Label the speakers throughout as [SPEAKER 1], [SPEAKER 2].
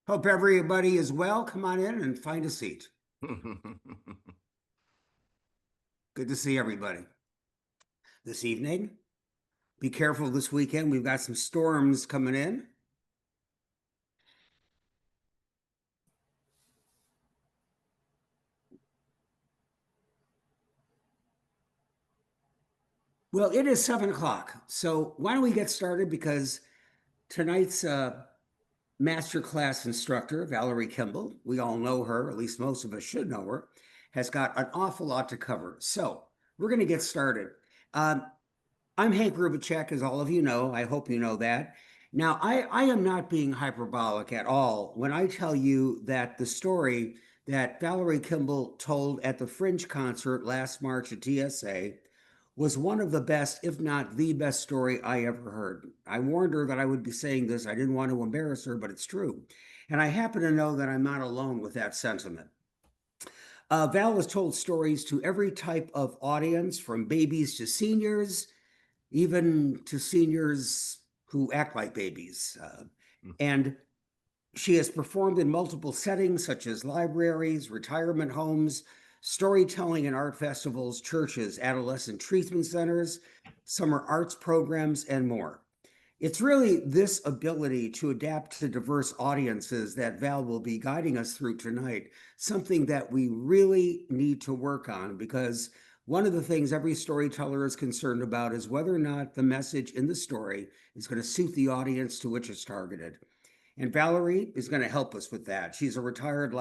[SPEAKER 1] Hope everybody is well. Come on in and find a seat. Good to see everybody this evening. Be careful this weekend. We've got some storms coming in. Well, it is 7 o'clock. So why don't we get started? Because tonight's master class instructor, Valerie Kimball, we all know her, at least most of us should know her, has got an awful lot to cover. So we're going to get started. Um, I'm Hank Rubicek, as all of you know. I hope you know that. Now, I am not being hyperbolic at all when I tell you that the story that Valerie Kimball told at the Fringe concert last March at TSA was one of the best, if not the best story I ever heard. I warned her that I would be saying this. I didn't want to embarrass her, but it's true. And I happen to know that I'm not alone with that sentiment. Val has told stories to every type of audience, from babies to seniors, even to seniors who act like babies. And she has performed in multiple settings, such as libraries, retirement homes, storytelling and art festivals, churches, adolescent treatment centers, summer arts programs, and more. It's really this ability to adapt to diverse audiences that Val will be guiding us through tonight, something that we really need to work on, because one of the things every storyteller is concerned about is whether or not the message in the story is going to suit the audience to which it's targeted. And Valerie is going to help us with that. She's a retired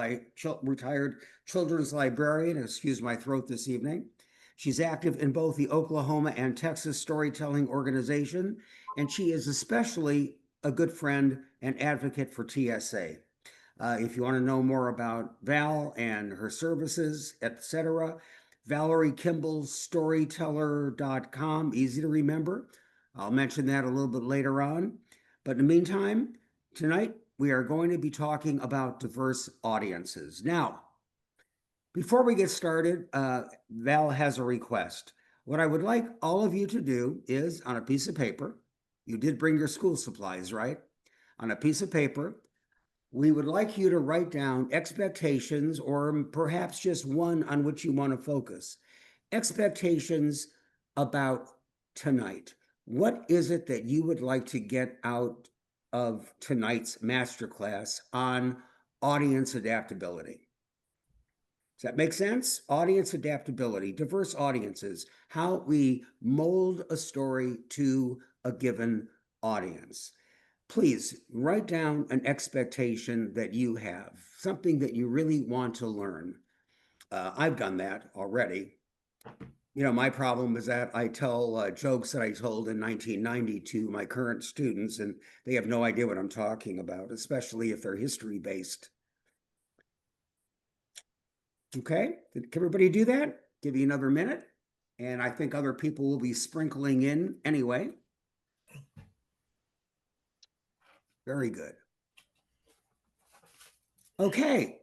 [SPEAKER 1] children's librarian. Excuse my throat this evening. She's active in both the Oklahoma and Texas Storytelling Organization, and she is especially a good friend and advocate for TSA. If you want to know more about Val and her services, etc., Valerie Kimball's storyteller.com, easy to remember. I'll mention that a little bit later on. But in the meantime, tonight we are going to be talking about diverse audiences. Now, before we get started, Val has a request. What I would like all of you to do is, on a piece of paper, you did bring your school supplies, right? On a piece of paper, we would like you to write down expectations, or perhaps just one on which you want to focus. Expectations about tonight. What is it that you would like to get out of tonight's masterclass on audience adaptability? Does that make sense? Audience adaptability, diverse audiences, how we mold a story to a given audience. Please write down an expectation that you have, something that you really want to learn. I've done that already. You know, my problem is that I tell jokes that I told in 1990 to my current students, and they have no idea what I'm talking about, especially if they're history based. Okay, can everybody do that? Give you another minute, and I think other people will be sprinkling in anyway. Very good. Okay,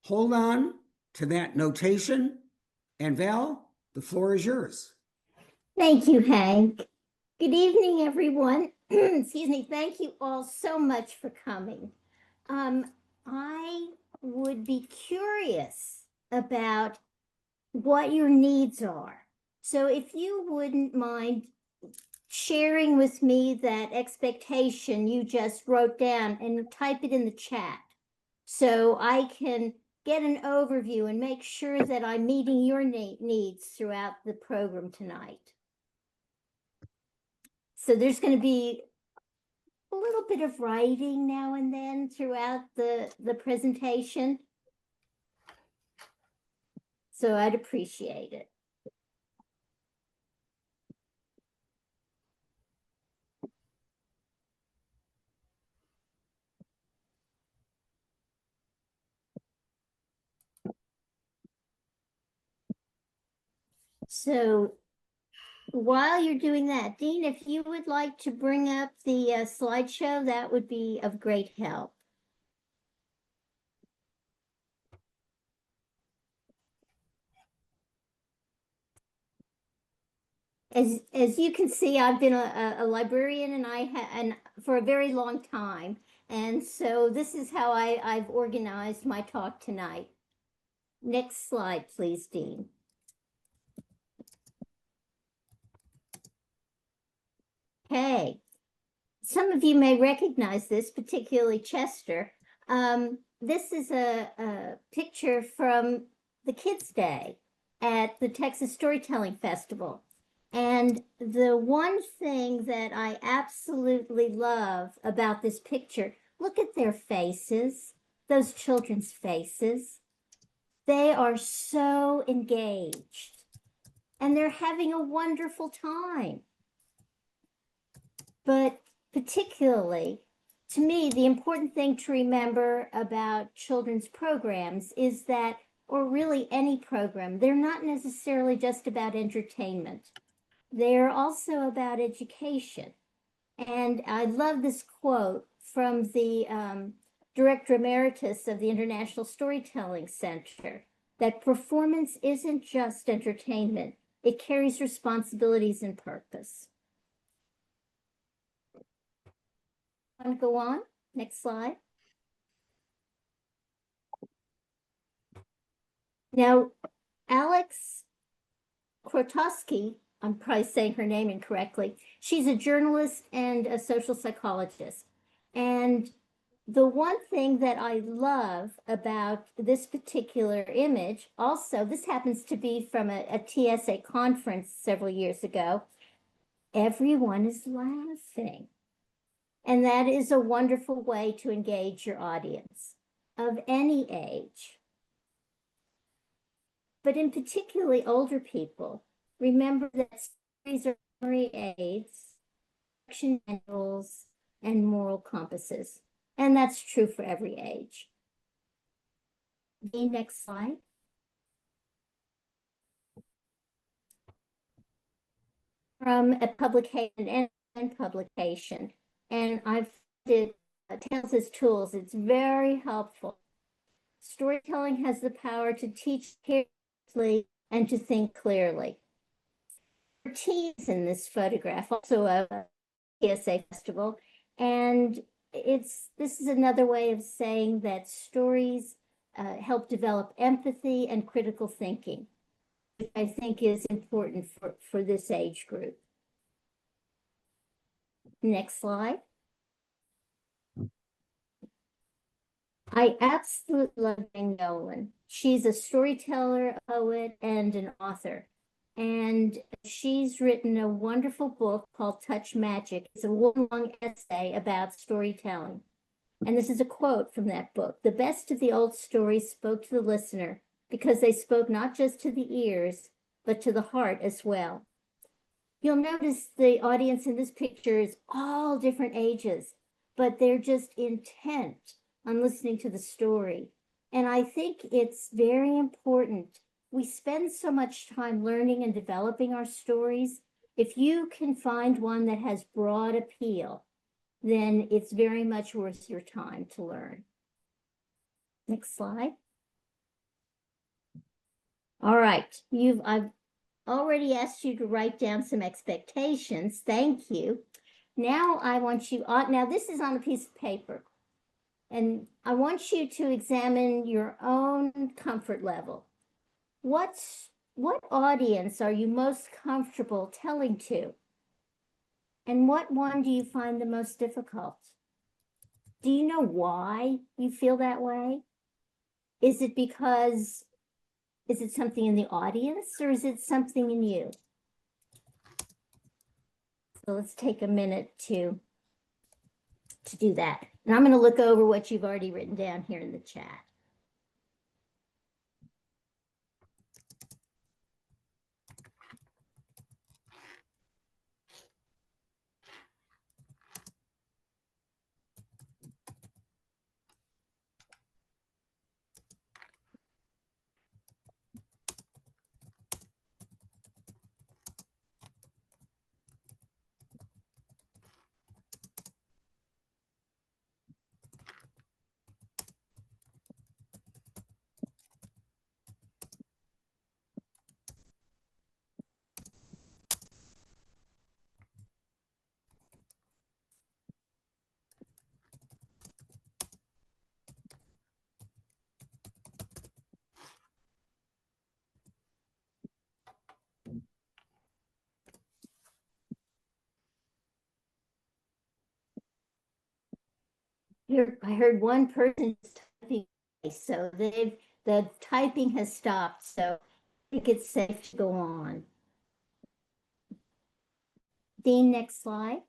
[SPEAKER 1] hold on to that notation. And Val, the floor is yours.
[SPEAKER 2] Thank you, Hank. Good evening, everyone. Excuse me. Thank you all so much for coming. I would be curious about what your needs are. So if you wouldn't mind sharing with me that expectation you just wrote down and type it in the chat so I can get an overview and make sure that I'm meeting your needs throughout the program tonight. So there's going to be a little bit of writing now and then throughout the presentation. So I'd appreciate it. So while you're doing that, Dean, if you would like to bring up the slideshow, that would be of great help. As you can see, I've been a librarian and for a very long time, And so this is how I've organized my talk tonight. Next slide, please, Dean. Okay. Some of you may recognize this, particularly Chester. This is a picture from the Kids' Day at the Texas Storytelling Festival. And the one thing that I absolutely love about this picture, look at their faces, those children's faces. They are so engaged and they're having a wonderful time. But particularly, to me, the important thing to remember about children's programs is that, or really any program, they're not necessarily just about entertainment. They're also about education. And I love this quote from the Director Emeritus of the International Storytelling Center, that performance isn't just entertainment, it carries responsibilities and purpose. Want to go on? Next slide. Now, Alex Krotowski, I'm probably saying her name incorrectly. She's a journalist and a social psychologist. And the one thing that I love about this particular image, also, this happens to be from a TSA conference several years ago. Everyone is laughing. And that is a wonderful way to engage your audience of any age. But in particularly older people, remember that stories are memory aids, action manuals, and moral compasses. And that's true for every age. The next slide. From a publication and publication. And I've did Tales Tools. It's very helpful. Storytelling has the power to teach carefully and to think clearly. Teens in this photograph, also a TSA festival, and this is another way of saying that stories help develop empathy and critical thinking, which I think is important for this age group. Next slide. I absolutely love Jane Nolan. She's a storyteller, a poet, and an author. And she's written a wonderful book called Touch Magic. It's a long essay about storytelling. And this is a quote from that book. The best of the old stories spoke to the listener because they spoke not just to the ears, but to the heart as well. You'll notice the audience in this picture is all different ages, but they're just intent on listening to the story. And I think it's very important. We spend so much time learning and developing our stories. If you can find one that has broad appeal, then it's very much worth your time to learn. Next slide. All right, I've already asked you to write down some expectations. Thank you. Now I want you, now this is on a piece of paper. And I want you to examine your own comfort level. What audience are you most comfortable telling to? And what one do you find the most difficult? Do you know why you feel that way? Is it something in the audience or is it something in you? So let's take a minute to do that. And I'm going to look over what you've already written down here in the chat. I heard one person is typing, so the typing has stopped, so I think it's safe to go on. Dean, next slide.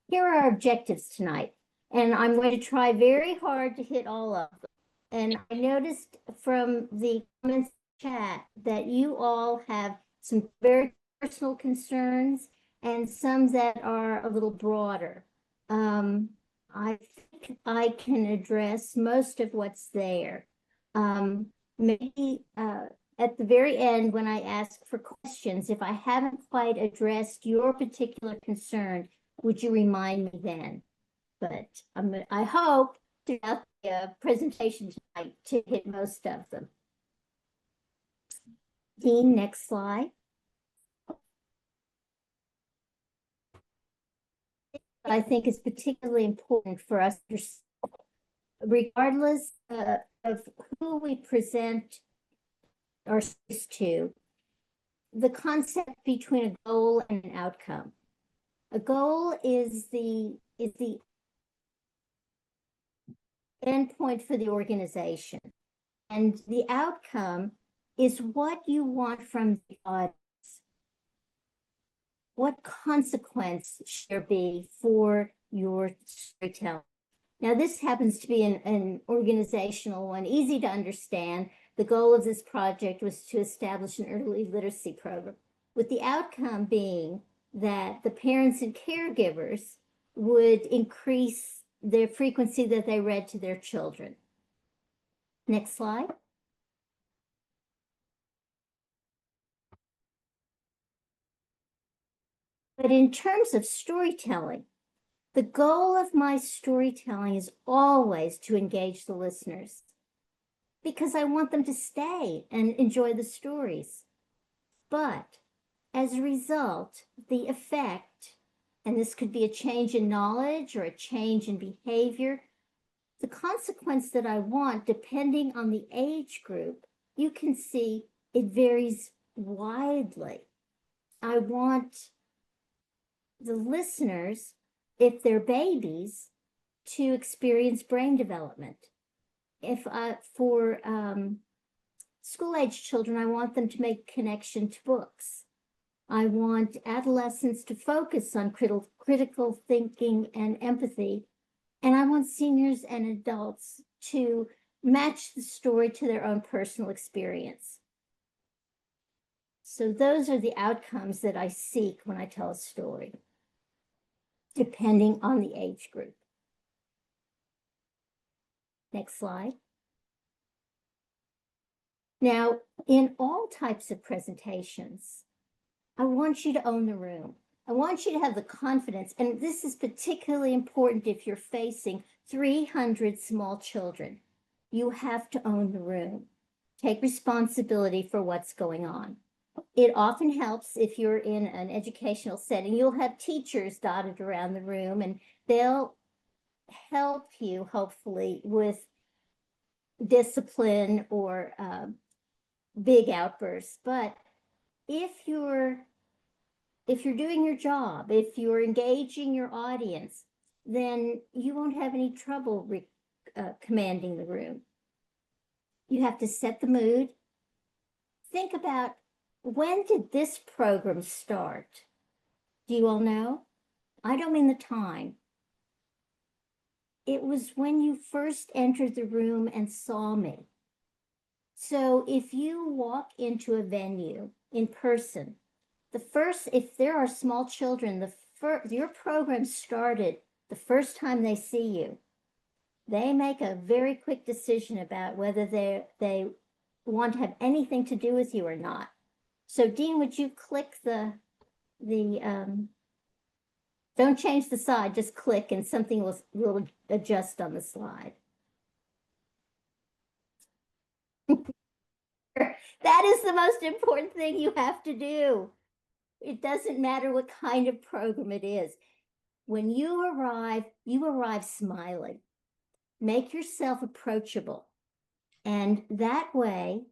[SPEAKER 2] Here are our objectives tonight, and I'm going to try very hard to hit all of them. And I noticed from the comments chat that you all have some very personal concerns and some that are a little broader. I think I can address most of what's there. Maybe at the very end, when I ask for questions, if I haven't quite addressed your particular concern, would you remind me then? But I hope throughout the presentation tonight to hit most of them. Dean, next slide. I think is particularly important for us, regardless of who we present ourselves to, the concept between a goal and an outcome. A goal is the endpoint for the organization, and the outcome is what you want from the audience. What consequence should there be for your storytelling? Now, this happens to be an organizational one, easy to understand. The goal of this project was to establish an early literacy program, with the outcome being that the parents and caregivers would increase their frequency that they read to their children. Next slide. But in terms of storytelling, the goal of my storytelling is always to engage the listeners because I want them to stay and enjoy the stories. But as a result, the effect, and this could be a change in knowledge or a change in behavior, the consequence that I want, depending on the age group, you can see it varies widely. I want the listeners, if they're babies, to experience brain development. If for school-age children, I want them to make connection to books. I want adolescents to focus on critical thinking and empathy. And I want seniors and adults to match the story to their own personal experience. So those are the outcomes that I seek when I tell a story, depending on the age group. Next slide. Now, in all types of presentations, I want you to own the room. I want you to have the confidence, and this is particularly important if you're facing 300 small children. You have to own the room. Take responsibility for what's going on. It often helps if you're in an educational setting. You'll have teachers dotted around the room, and they'll help you, hopefully, with discipline or big outbursts. But if you're doing your job, if you're engaging your audience, then you won't have any trouble commanding the room. You have to set the mood. Think about, when did this program start? Do you all know? I don't mean the time. It was when you first entered the room and saw me. So if you walk into a venue in person, if there are small children, your program started the first time they see you. They make a very quick decision about whether they want to have anything to do with you or not. So Dean, would you click don't change the side, just click and something will adjust on the slide. That is the most important thing you have to do. It doesn't matter what kind of program it is. When you arrive smiling. Make yourself approachable. And that way,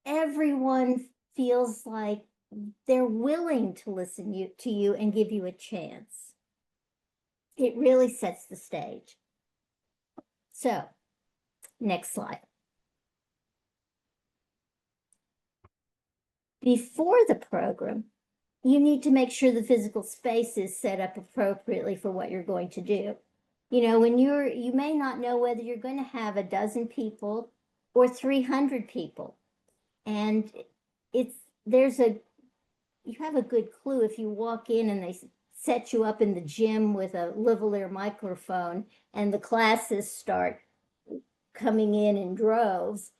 [SPEAKER 2] everyone feels like they're willing to listen to you and give you a chance. It really sets the stage. So, next slide. Before the program, you need to make sure the physical space is set up appropriately for what you're going to do. You know, you may not know whether you're going to have a dozen people or 300 people. And you have a good clue if you walk in and they set you up in the gym with a lavalier microphone and the classes start coming in droves.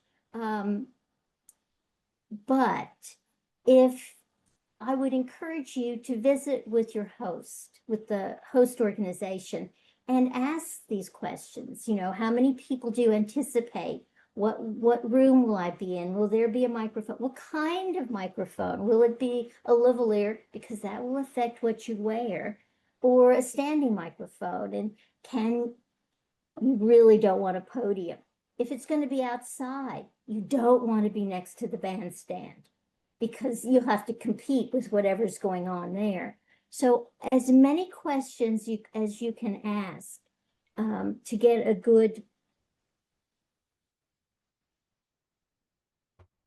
[SPEAKER 2] But if I would encourage you to visit with your host, with the host organization, and ask these questions. You know, how many people do you anticipate? What room will I be in? Will there be a microphone? What kind of microphone? Will it be a lavalier? Because that will affect what you wear, or a standing microphone. And you really don't want a podium. If it's going to be outside, you don't want to be next to the bandstand, because you'll have to compete with whatever's going on there. So as many questions as you can ask to get a good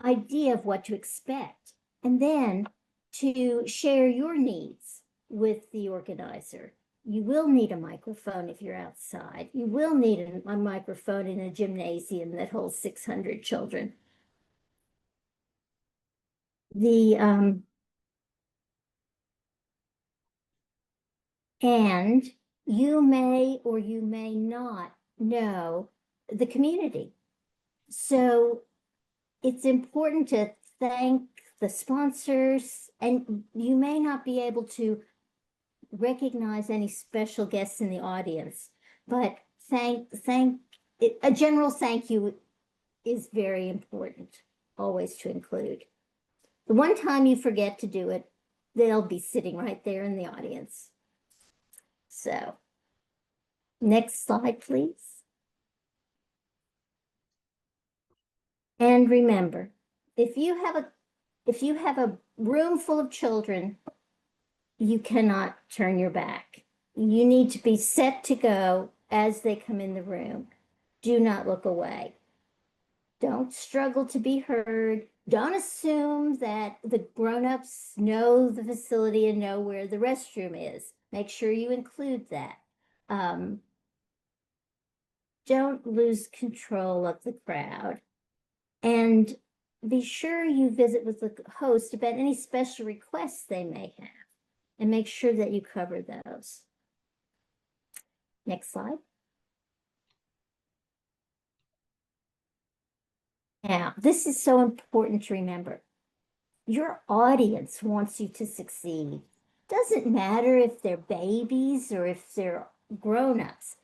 [SPEAKER 2] idea of what to expect, and then to share your needs with the organizer. You will need a microphone if you're outside. You will need a microphone in a gymnasium that holds 600 children. And you may or you may not know the community. So it's important to thank the sponsors, and you may not be able to recognize any special guests in the audience, but a general thank you is very important, always to include. The one time you forget to do it, they'll be sitting right there in the audience. So, next slide, please. And remember, if you have a room full of children, you cannot turn your back. You need to be set to go as they come in the room. Do not look away. Don't struggle to be heard. Don't assume that the grown-ups know the facility and know where the restroom is. Make sure you include that. Don't lose control of the crowd. And be sure you visit with the host about any special requests they may have, and make sure that you cover those. Next slide. Now, this is so important to remember. Your audience wants you to succeed. Doesn't matter if they're babies or if they're grown-ups.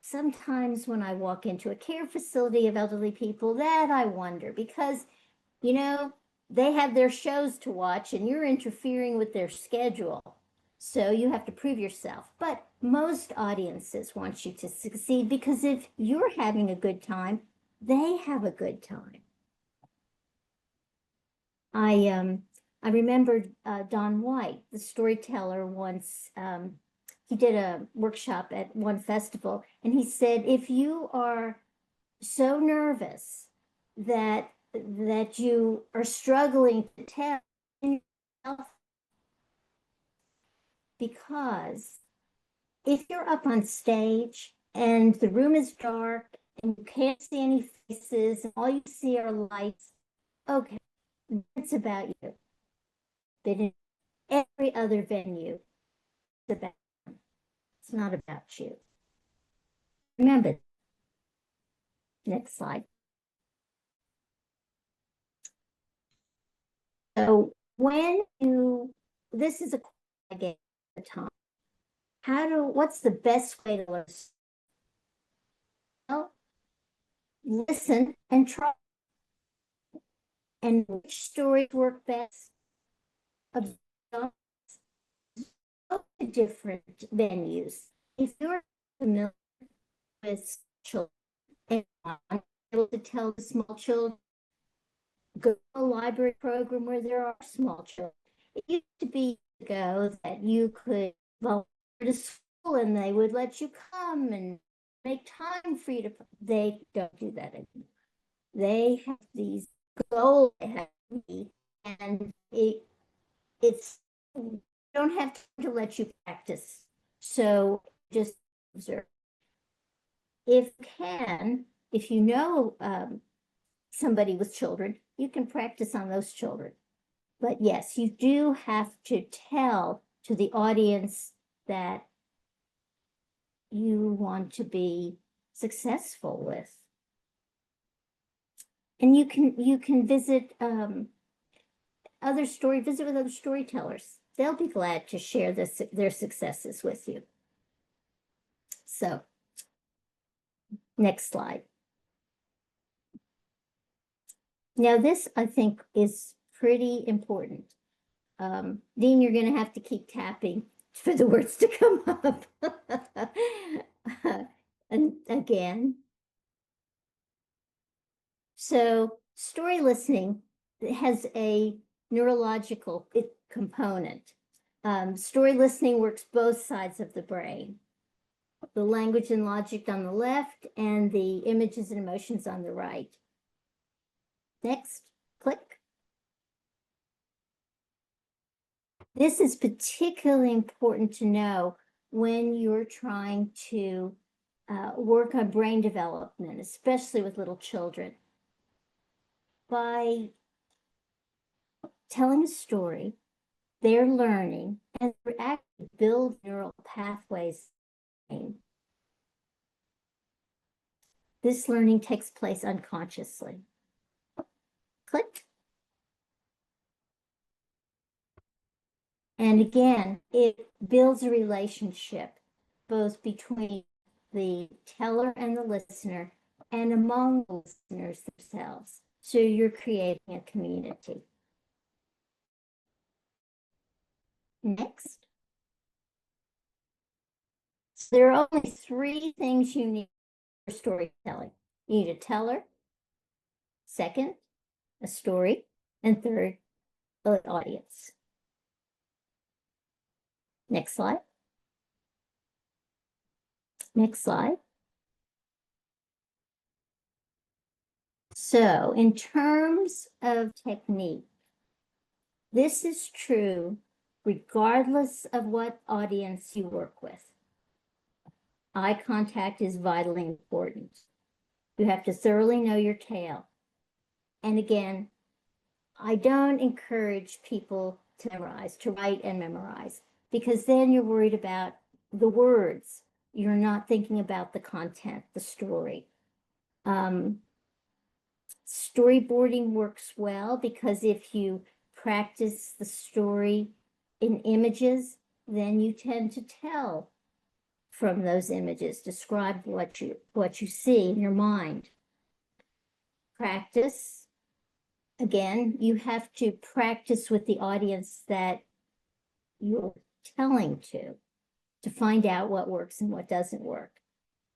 [SPEAKER 2] Sometimes when I walk into a care facility of elderly people, that I wonder, because, you know, they have their shows to watch and you're interfering with their schedule. So you have to prove yourself. But most audiences want you to succeed, because if you're having a good time, they have a good time. I remember Don White, the storyteller, once he did a workshop at one festival, and he said, if you are so nervous that you are struggling to tell yourself, because if you're up on stage and the room is dark and you can't see any faces and all you see are lights, okay, it's about you. But in every other venue, it's not about you. Remember. Next slide. So this is a question I gave at the time. What's the best way to learn? Well, listen and try. And which stories work best? About the different venues. If you're familiar with children and able to tell the small children, go to a library program where there are small children. It used to be ago that you could volunteer to school and they would let you come and make time for you to, they don't do that anymore. They have these goals they have to meet, and it's don't have time to let you practice. So just observe. If you can, if you know somebody with children, you can practice on those children. But yes, you do have to tell to the audience that you want to be successful with. And you can visit visit with other storytellers. They'll be glad to share their successes with you. So, next slide. Now this, I think, is pretty important. Dean, you're going to have to keep tapping for the words to come up. And again. So story listening has a neurological component. Story listening works both sides of the brain. The language and logic on the left and the images and emotions on the right. Next, click. This is particularly important to know when you're trying to work on brain development, especially with little children. By telling a story, they're learning and they're actually build neural pathways. This learning takes place unconsciously. Click. And again, it builds a relationship both between the teller and the listener and among the listeners themselves. So you're creating a community. Next. So there are only 3 things you need for storytelling. You need a teller, second, a story, and third, an audience. Next slide. Next slide. So in terms of technique, this is true regardless of what audience you work with. Eye contact is vitally important. You have to thoroughly know your tale. And again, I don't encourage people to memorize, to write and memorize, because then you're worried about the words. You're not thinking about the content, the story. Storyboarding works well because if you practice the story in images, then you tend to tell from those images, describe what you see in your mind. Practice. Again, you have to practice with the audience that you're telling to find out what works and what doesn't work.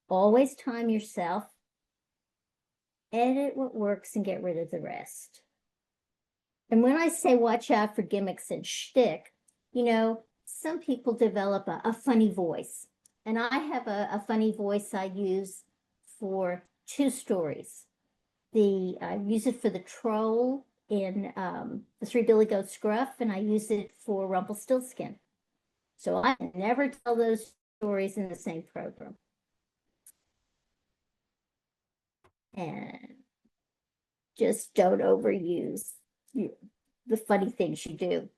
[SPEAKER 2] Always time yourself. Edit what works and get rid of the rest. And when I say watch out for gimmicks and shtick, you know, some people develop a funny voice. And I have a funny voice I use for 2 stories. I use it for the troll in the 3 Billy Goats Gruff, and I use it for Rumpelstiltskin. So I never tell those stories in the same program. And just don't overuse the funny things you do.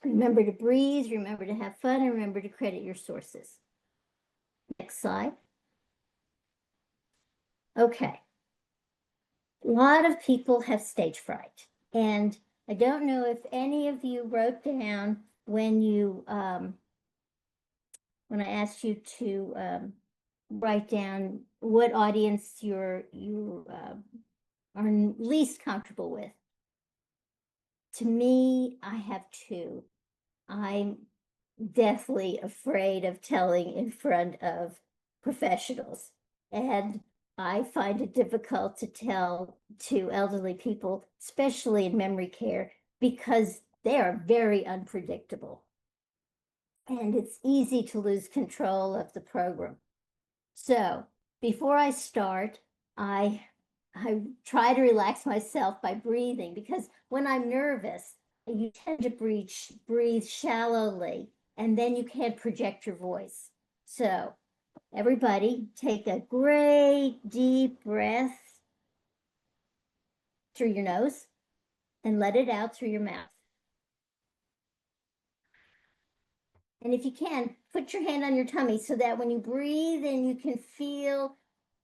[SPEAKER 2] Remember to breathe, remember to have fun, and remember to credit your sources. Next slide. Okay. A lot of people have stage fright, and I don't know if any of you wrote down when I asked you to write down what audience you are least comfortable with. To me, I have 2. I'm deathly afraid of telling in front of professionals. And I find it difficult to tell to elderly people, especially in memory care, because they are very unpredictable. And it's easy to lose control of the program. So before I start, I try to relax myself by breathing, because when I'm nervous, you tend to breathe shallowly, and then you can't project your voice. So everybody take a great deep breath through your nose and let it out through your mouth. And if you can, put your hand on your tummy so that when you breathe in, you can feel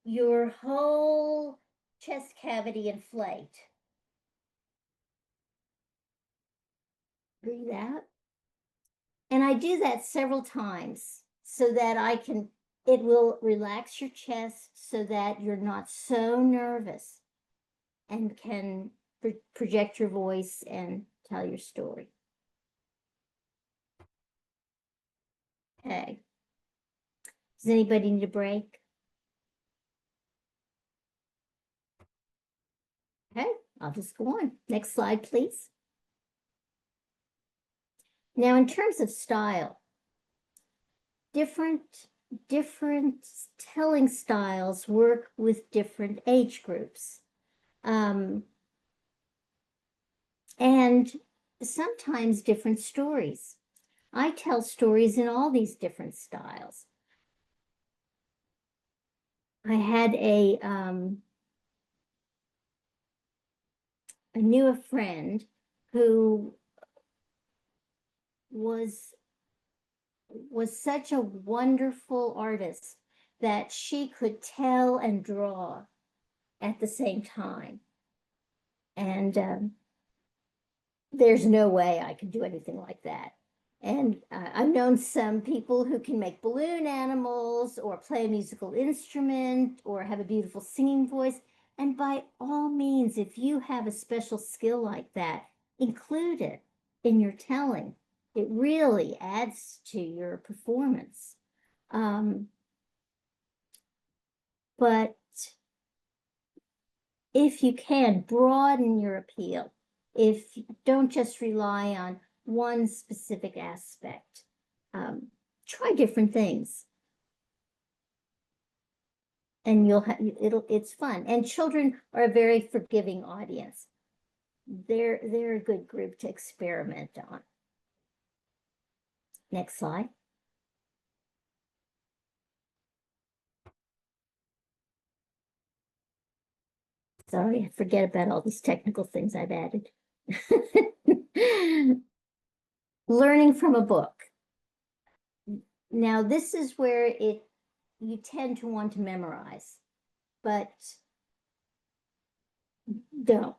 [SPEAKER 2] your whole chest cavity inflate. Breathe out. And I do that several times so that it will relax your chest so that you're not so nervous and can project your voice and tell your story. Okay. Does anybody need a break? Okay, I'll just go on. Next slide, please. Now, in terms of style, different telling styles work with different age groups. And sometimes different stories. I tell stories in all these different styles. I had I knew a friend who was such a wonderful artist that she could tell and draw at the same time. And there's no way I could do anything like that. And I've known some people who can make balloon animals or play a musical instrument or have a beautiful singing voice. And by all means, if you have a special skill like that, include it in your telling. It really adds to your performance. But if you can, broaden your appeal. If don't just rely on one specific aspect. Try different things. And it's fun. And children are a very forgiving audience. They're a good group to experiment on. Next slide. Sorry, I forget about all these technical things I've added. Learning from a book. Now, this is where you tend to want to memorize, but don't.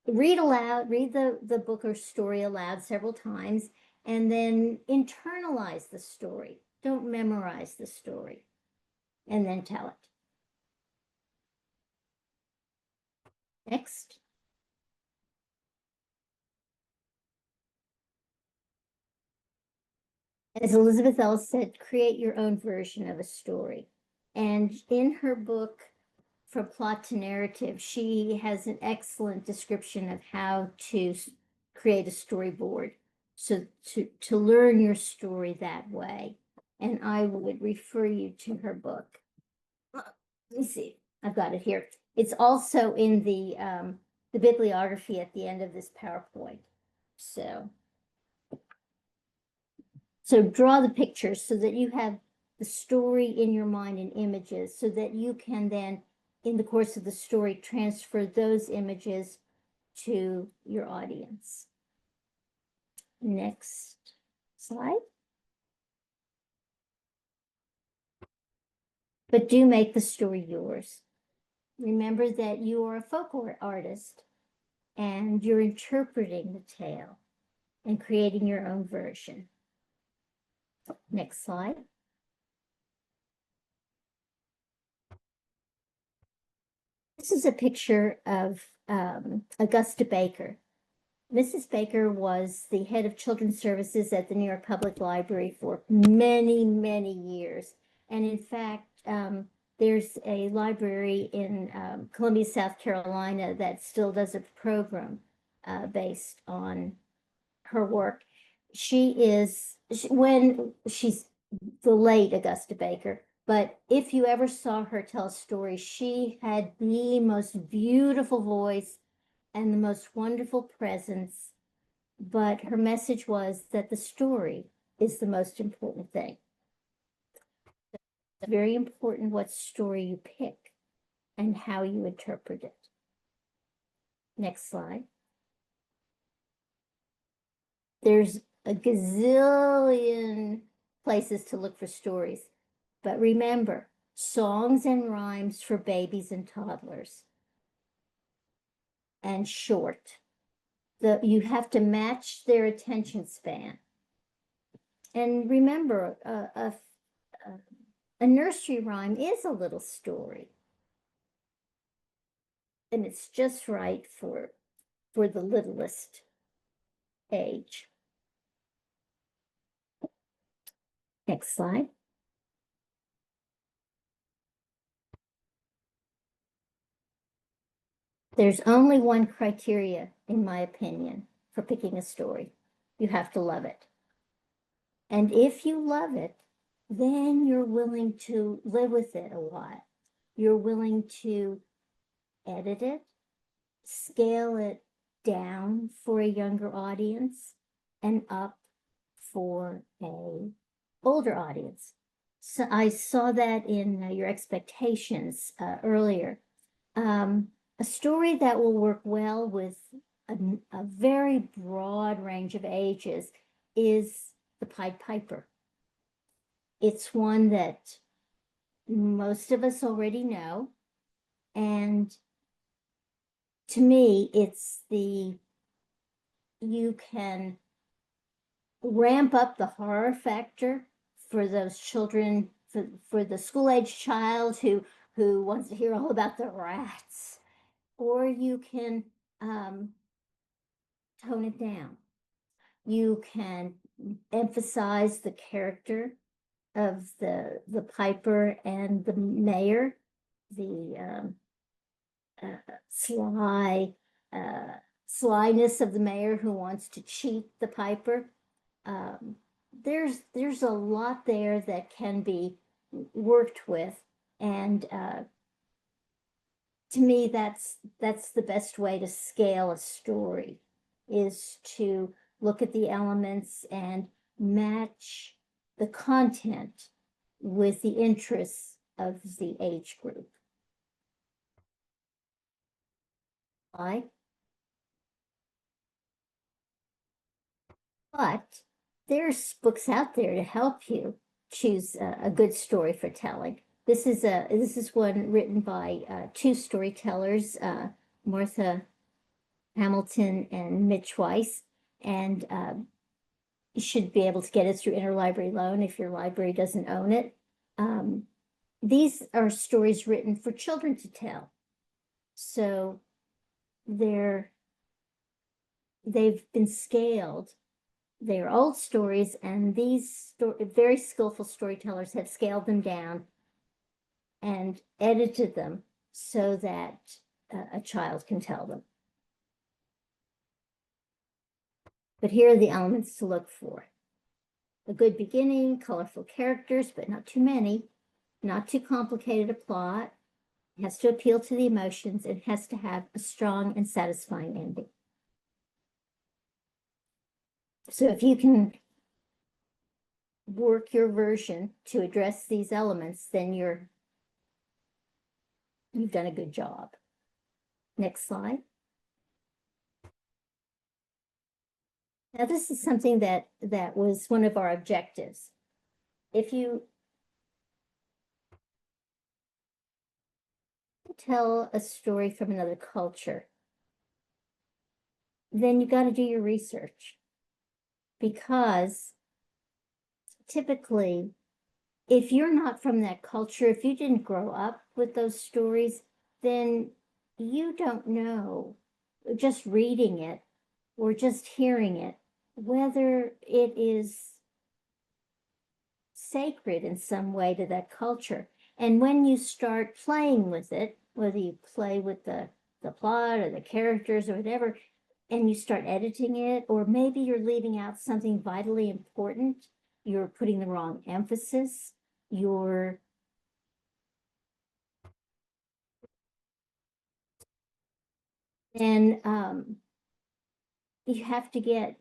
[SPEAKER 2] Read aloud, read the book or story aloud several times, and then internalize the story. Don't memorize the story, and then tell it. Next. As Elizabeth Ellis said, create your own version of a story. And in her book, From Plot to Narrative, she has an excellent description of how to create a storyboard. So to learn your story that way. And I would refer you to her book. Let me see, I've got it here. It's also in the bibliography at the end of this PowerPoint. So draw the pictures so that you have the story in your mind in images, so that you can then, in the course of the story, transfer those images to your audience. Next slide. But do make the story yours. Remember that you are a folk artist and you're interpreting the tale and creating your own version. Next slide. This is a picture of Augusta Baker. Mrs. Baker was the head of children's services at the New York Public Library for many, many years. And in fact, There's a library in Columbia, South Carolina that still does a program based on her work. When she's the late Augusta Baker, but if you ever saw her tell a story, she had the most beautiful voice and the most wonderful presence. But her message was that the story is the most important thing. It's very important what story you pick and how you interpret it. Next slide. There's a gazillion places to look for stories, but remember, songs and rhymes for babies and toddlers, and short. You have to match their attention span. And remember, a nursery rhyme is a little story. And it's just right for the littlest age. Next slide. There's only one criteria, in my opinion, for picking a story. You have to love it. And if you love it, then you're willing to live with it a while. You're willing to edit it, scale it down for a younger audience, and up for a older audience. So I saw that in your expectations earlier. A story that will work well with a very broad range of ages is The Pied Piper. It's one that most of us already know. And to me, you can ramp up the horror factor for those children, for the school-age child who wants to hear all about the rats, or you can tone it down. You can emphasize the character of the piper and the mayor, the slyness of the mayor who wants to cheat the piper. There's a lot there that can be worked with, and to me, that's the best way to scale a story, is to look at the elements and match the content with the interests of the age group. But there's books out there to help you choose a good story for telling. This is one written by two storytellers, Martha Hamilton and Mitch Weiss, and you should be able to get it through interlibrary loan if your library doesn't own it. These are stories written for children to tell, so they've been scaled. They're old stories, and these very skillful storytellers have scaled them down and edited them so that a child can tell them. But here are the elements to look for. A good beginning, colorful characters, but not too many, not too complicated a plot. It has to appeal to the emotions. It has to have a strong and satisfying ending. So if you can work your version to address these elements, then you've done a good job. Next slide. Now, this is something that was one of our objectives. If you tell a story from another culture, then you got to do your research, because typically, if you're not from that culture, if you didn't grow up with those stories, then you don't know, just reading it or just hearing it, whether it is sacred in some way to that culture. And when you start playing with it, whether you play with the plot or the characters or whatever, and you start editing it, or maybe you're leaving out something vitally important, you're putting the wrong emphasis, you're and you have to get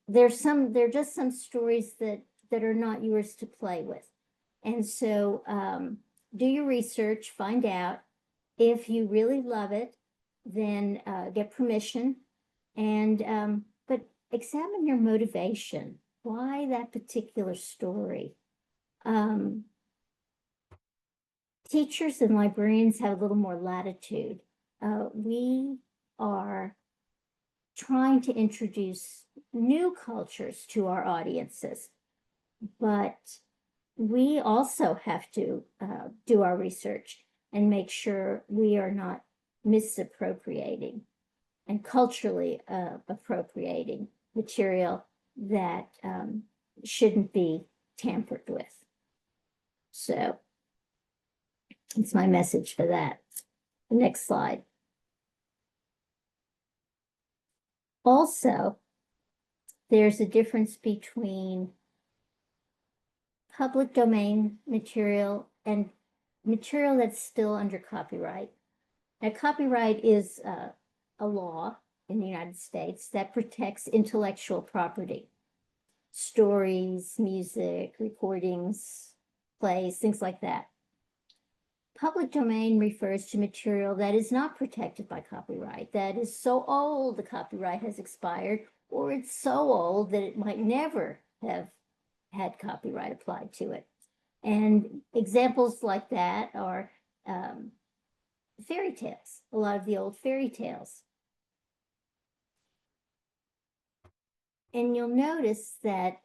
[SPEAKER 2] there are just some stories that are not yours to play with. And so do your research, find out if you really love it, then get permission, and but examine your motivation. Why that particular story? Teachers and librarians have a little more latitude. We are trying to introduce new cultures to our audiences, but we also have to do our research and make sure we are not misappropriating and culturally appropriating material that shouldn't be tampered with. So it's my message for that. Next slide. Also, there's a difference between public domain material and material that's still under copyright. Now, copyright is a law in the United States that protects intellectual property. Stories, music, recordings, plays, things like that. Public domain refers to material that is not protected by copyright, that is so old the copyright has expired, or it's so old that it might never have had copyright applied to it. And examples like that are fairy tales, a lot of the old fairy tales. And you'll notice that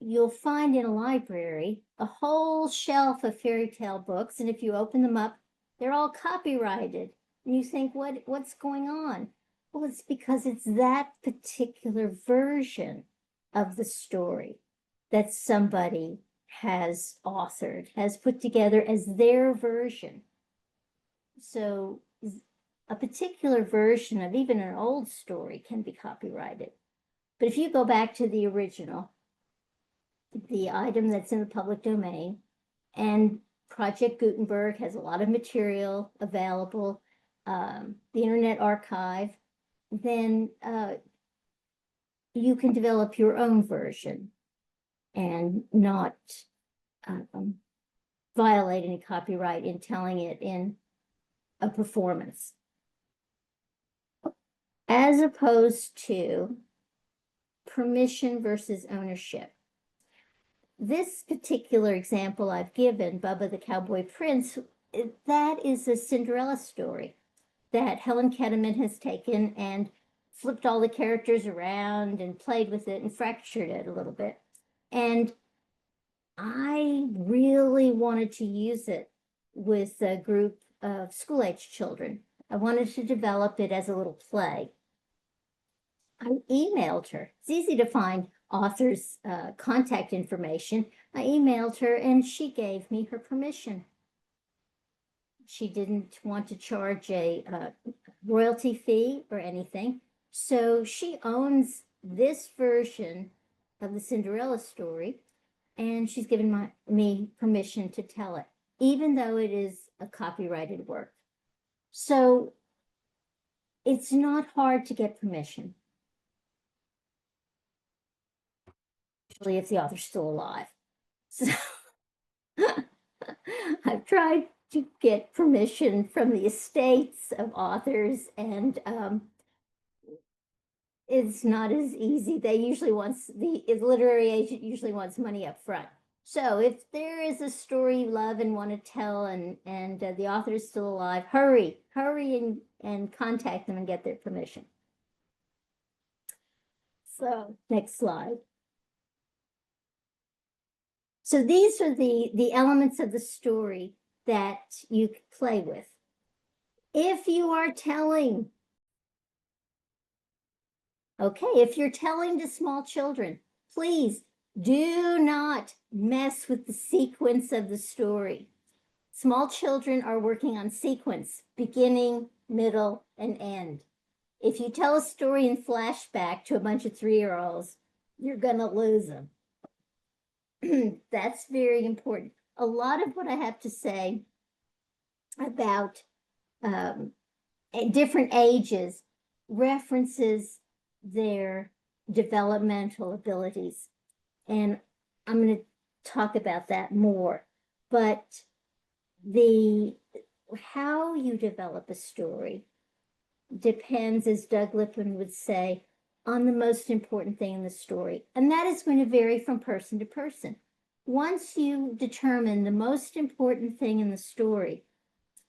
[SPEAKER 2] you'll find in a library a whole shelf of fairy tale books, and if you open them up, they're all copyrighted. And you think, what's going on? Well, it's because it's that particular version of the story that somebody has authored, has put together as their version. So a particular version of even an old story can be copyrighted. But if you go back to the original, the item that's in the public domain, and Project Gutenberg has a lot of material available, the Internet Archive, then you can develop your own version and not violate any copyright in telling it in a performance. As opposed to permission versus ownership. This particular example I've given, Bubba the Cowboy Prince, that is a Cinderella story that Helen Ketterman has taken and flipped all the characters around and played with it and fractured it a little bit. And I really wanted to use it with a group of school-age children. I wanted to develop it as a little play. I emailed her. It's easy to find authors' contact information. I emailed her and she gave me her permission. She didn't want to charge a royalty fee or anything. So she owns this version of the Cinderella story, and she's given me permission to tell it, even though it is a copyrighted work. So it's not hard to get permission, especially if the author's still alive. So I've tried to get permission from the estates of authors, and it's not as easy. They usually the literary agent usually wants money up front. So if there is a story you love and want to tell, and the author is still alive, hurry and contact them and get their permission. So next slide. So these are the elements of the story that you play with. If you are telling, okay, if you're telling to small children, please do not mess with the sequence of the story. Small children are working on sequence, beginning, middle, and end. If you tell a story in flashback to a bunch of 3-year-olds, you're gonna lose them. That's very important. A lot of what I have to say about at different ages references their developmental abilities. And I'm going to talk about that more. But how you develop a story depends, as Doug Lippman would say, on the most important thing in the story. And that is going to vary from person to person. Once you determine the most important thing in the story,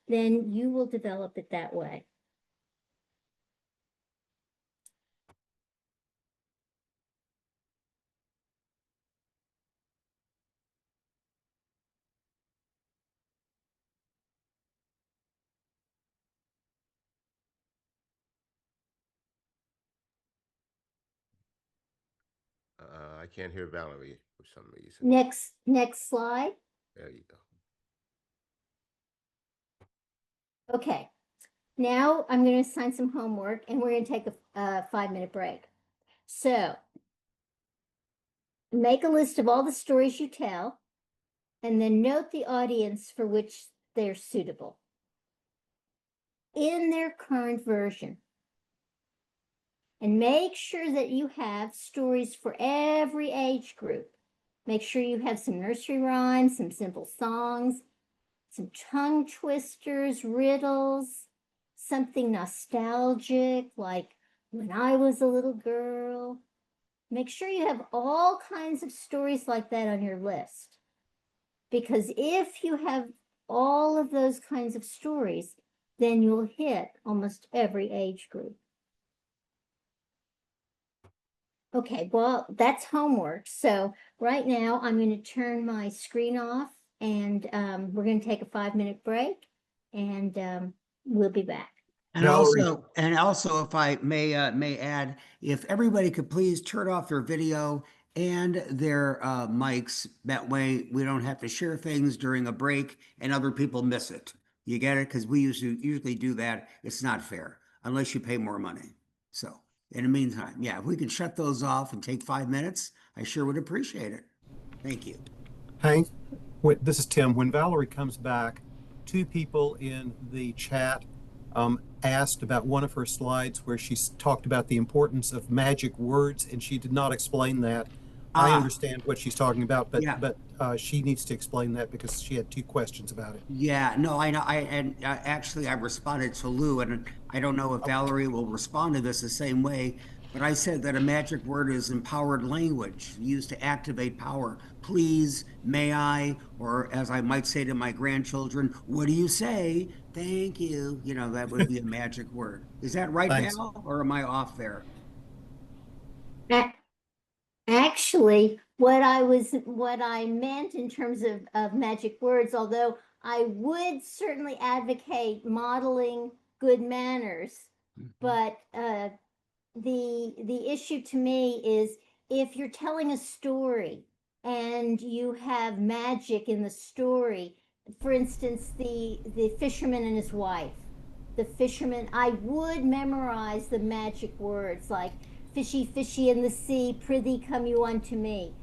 [SPEAKER 2] then you will develop it that way.
[SPEAKER 3] I can't hear Valerie for some reason.
[SPEAKER 2] Next slide.
[SPEAKER 3] There you go.
[SPEAKER 2] Okay. Now I'm going to assign some homework and we're going to take a 5-minute break. So make a list of all the stories you tell and then note the audience for which they're suitable in their current version. And make sure that you have stories for every age group. Make sure you have some nursery rhymes, some simple songs, some tongue twisters, riddles, something nostalgic like When I Was a Little Girl. Make sure you have all kinds of stories like that on your list. Because if you have all of those kinds of stories, then you'll hit almost every age group. Okay, well, that's homework. So right now I'm going to turn my screen off and we're going to take a 5-minute break and we'll be back.
[SPEAKER 1] And
[SPEAKER 4] Valerie.
[SPEAKER 1] also, if I may add, if everybody could please turn off their video and their mics, that way we don't have to share things during a break and other people miss it. You get it? Because we usually do that. It's not fair unless you pay more money. So in the meantime, yeah, if we can shut those off and take 5 minutes, I sure would appreciate it. Thank you.
[SPEAKER 4] Hank, this is Tim. When Valerie comes back, 2 people in the chat asked about one of her slides where she talked about the importance of magic words, and she did not explain that. I understand what she's talking about, but
[SPEAKER 1] Yeah.
[SPEAKER 4] she needs to explain that because she had 2 questions about it.
[SPEAKER 1] Yeah, no, I know. Actually, I responded to Lou, and I don't know if Valerie will respond to this the same way, but I said that a magic word is empowered language used to activate power. Please, may I, or as I might say to my grandchildren, what do you say? Thank you. You know, that would be a magic word. Is that right,
[SPEAKER 4] Thanks.
[SPEAKER 1] Val, or am I off there?
[SPEAKER 2] Actually, what I meant in terms of magic words, although I would certainly advocate modeling good manners, but the issue to me is if you're telling a story and you have magic in the story, for instance, the fisherman and his wife. The fisherman, I would memorize the magic words like fishy, fishy in the sea, prithee come you unto me.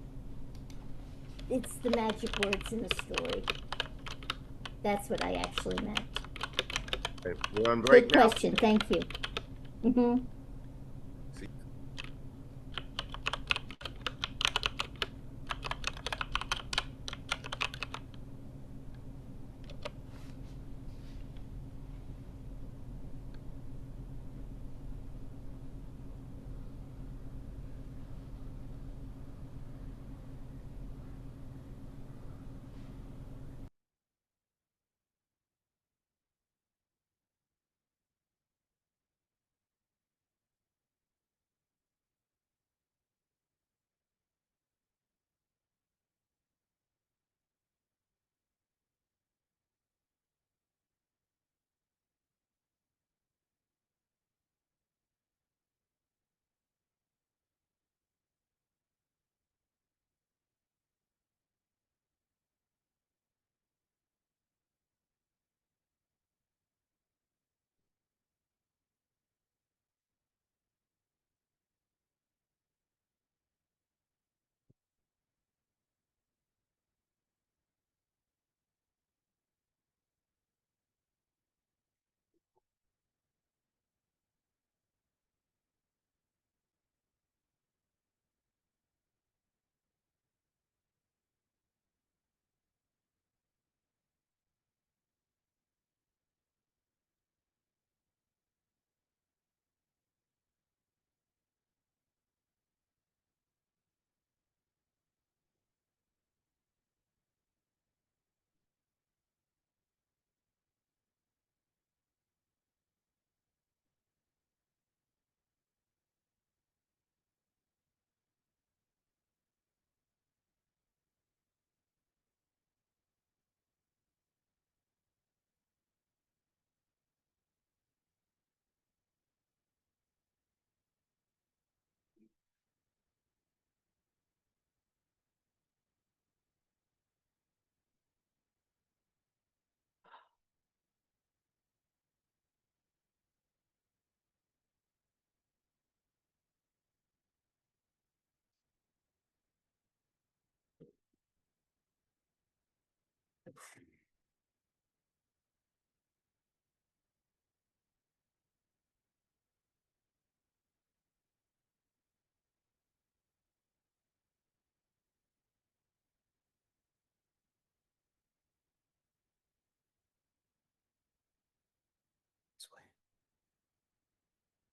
[SPEAKER 2] It's the magic words in the story. That's what I actually meant.
[SPEAKER 3] Okay, we're on break
[SPEAKER 2] Good
[SPEAKER 3] now.
[SPEAKER 2] question. Thank you. Mm-hmm.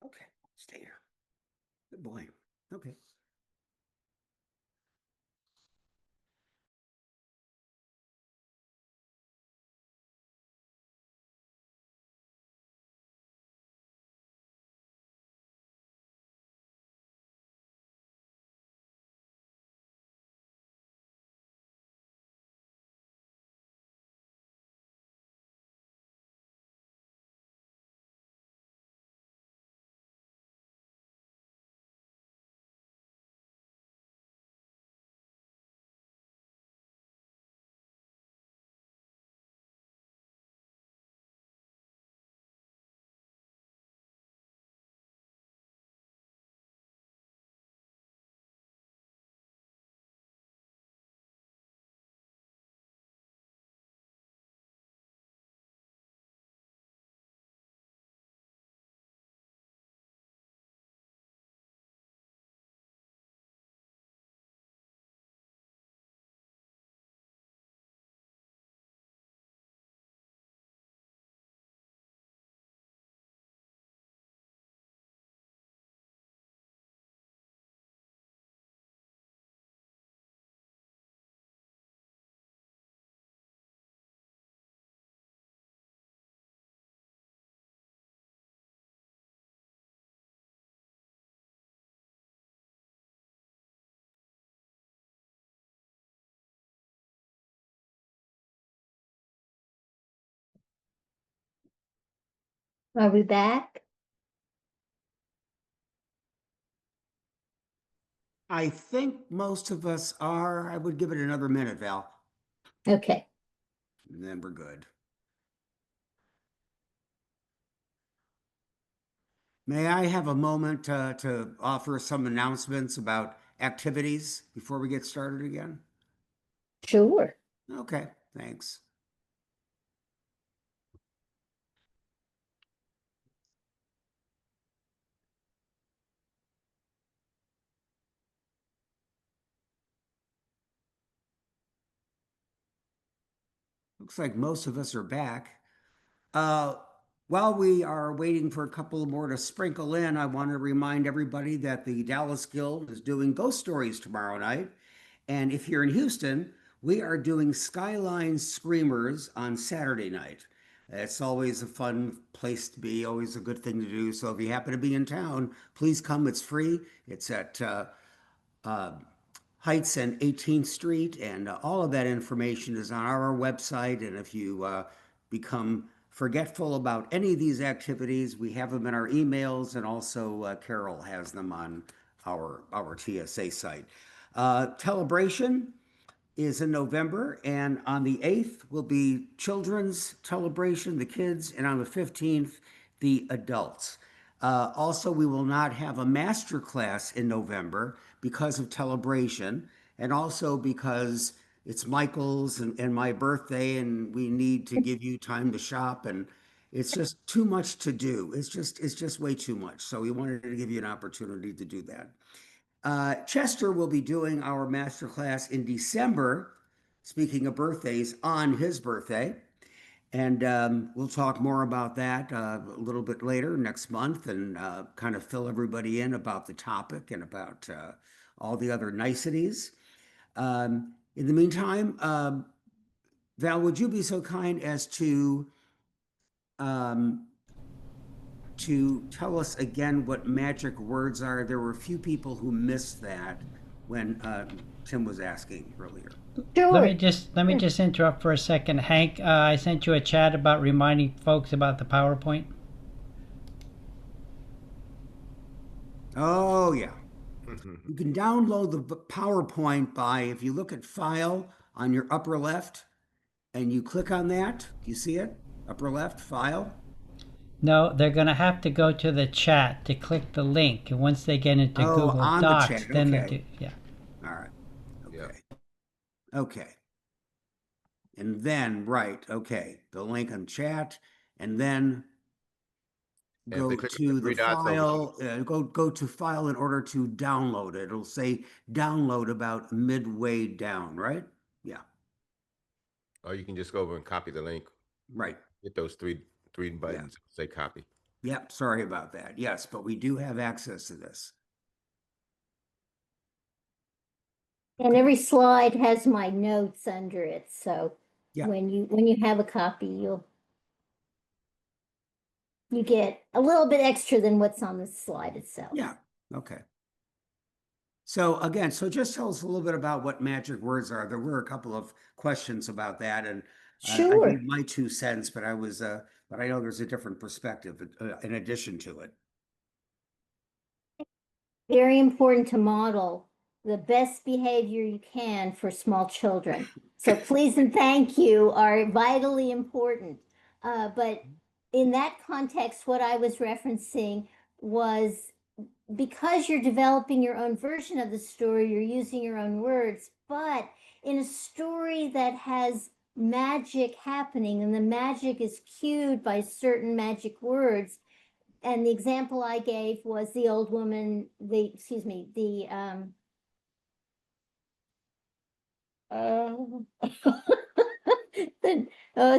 [SPEAKER 1] Okay, stay here. Good boy. Okay.
[SPEAKER 2] Are we back?
[SPEAKER 1] I think most of us are. I would give it another minute, Val,
[SPEAKER 2] Okay.
[SPEAKER 1] and then we're good. May I have a moment to offer some announcements about activities before we get started again?
[SPEAKER 2] Sure.
[SPEAKER 1] Okay, thanks. Looks like most of us are back. Uh, while we are waiting for a couple more to sprinkle in, I want to remind everybody that the Dallas Guild is doing ghost stories tomorrow night. And if you're in Houston, we are doing Skyline Screamers on Saturday night. It's always a fun place to be, always a good thing to do. So if you happen to be in town, please come. It's free. It's at uh, Heights and 18th Street, and all of that information is on our website. And if you become forgetful about any of these activities, we have them in our emails, and also Carol has them on our TSA site. Telebration is in November, and on the 8th will be children's celebration, the kids, and on the 15th, the adults. Also, we will not have a master class in November because of Telebration, and also because it's Michael's and my birthday, and we need to give you time to shop, and it's just too much to do. It's just way too much. So we wanted to give you an opportunity to do that. Chester will be doing our master class in December, speaking of birthdays, on his birthday. And we'll talk more about that a little bit later next month and kind of fill everybody in about the topic and about all the other niceties. In the meantime, Val, would you be so kind as um, to tell us again what magic words are? There were a few people who missed that when Tim was asking earlier.
[SPEAKER 2] Sure.
[SPEAKER 5] Let me just interrupt for a second, Hank. I sent you a chat about reminding folks about the PowerPoint.
[SPEAKER 1] Oh, yeah. You can download the PowerPoint by, if you look at File on your upper left and you click on that. Do you see it? Upper left, File.
[SPEAKER 5] No, they're going to have to go to the chat to click the link, and once they get into
[SPEAKER 1] Oh,
[SPEAKER 5] Google
[SPEAKER 1] on the
[SPEAKER 5] Docs,
[SPEAKER 1] chat,
[SPEAKER 5] then they
[SPEAKER 1] okay.
[SPEAKER 5] do. Yeah.
[SPEAKER 1] All right. Okay.
[SPEAKER 3] Yeah.
[SPEAKER 1] Okay. And then, right, okay, the link on chat, and then
[SPEAKER 3] And if
[SPEAKER 1] go
[SPEAKER 3] they click
[SPEAKER 1] to the
[SPEAKER 3] three dots over
[SPEAKER 1] file, go to file in order to download it. It'll say download about midway down, right? Yeah,
[SPEAKER 3] or you can just go over and copy the link.
[SPEAKER 1] right.
[SPEAKER 3] Hit those three buttons, say copy.
[SPEAKER 1] Yep, sorry about that. Yes, but we do have access to this.
[SPEAKER 2] And every slide has my notes under it, so
[SPEAKER 1] Yeah.
[SPEAKER 2] when you have a copy, you get a little bit extra than what's on the slide itself.
[SPEAKER 1] Yeah, okay. So again, so just tell us a little bit about what magic words are. There were a couple of questions about that, and I
[SPEAKER 2] Sure.
[SPEAKER 1] gave my 2 cents, but but I know there's a different perspective in addition to it.
[SPEAKER 2] Very important to model the best behavior you can for small children. So please and thank you are vitally important. But in that context, what I was referencing was because you're developing your own version of the story, you're using your own words, but in a story that has magic happening and the magic is cued by certain magic words. And the example I gave was the old woman,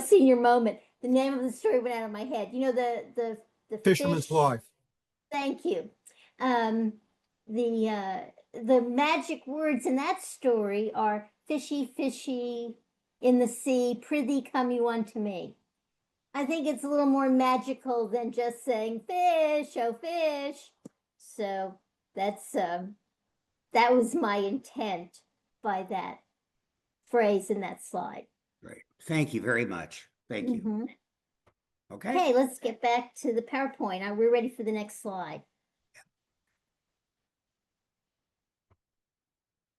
[SPEAKER 2] senior moment. The name of the story went out of my head. You know, the
[SPEAKER 4] Fisherman's
[SPEAKER 2] fish.
[SPEAKER 4] wife.
[SPEAKER 2] Thank you. The magic words in that story are fishy, fishy in the sea, prithee come you unto me. I think it's a little more magical than just saying fish, oh fish. So that's that was my intent by that phrase in that slide.
[SPEAKER 1] Great. Thank you very much. Thank you.
[SPEAKER 2] Mhm.
[SPEAKER 1] Okay.
[SPEAKER 2] Okay, let's get back to the PowerPoint. We're ready for the next slide.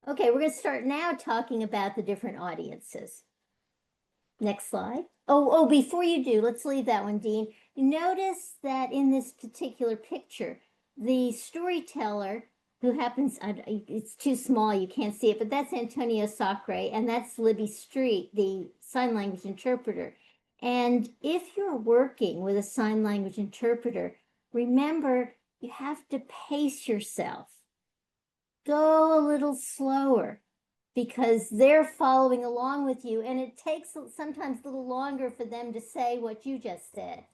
[SPEAKER 2] Okay, we're going to start now talking about the different audiences. Next slide. Oh, before you do, let's leave that one, Dean. Notice that in this particular picture, the storyteller who happens, it's too small, you can't see it, but that's Antonio Sacre, and that's Libby Street, the sign language interpreter. And if you're working with a sign language interpreter, remember, you have to pace yourself. Go a little slower because they're following along with you, and it takes sometimes a little longer for them to say what you just said.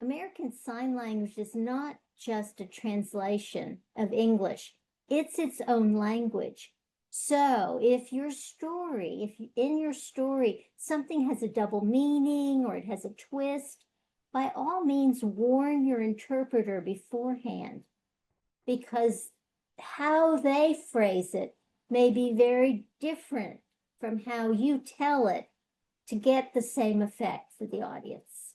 [SPEAKER 2] American Sign Language is not just a translation of English, it's its own language. So if in your story, something has a double meaning or it has a twist, by all means, warn your interpreter beforehand, because how they phrase it may be very different from how you tell it to get the same effect for the audience.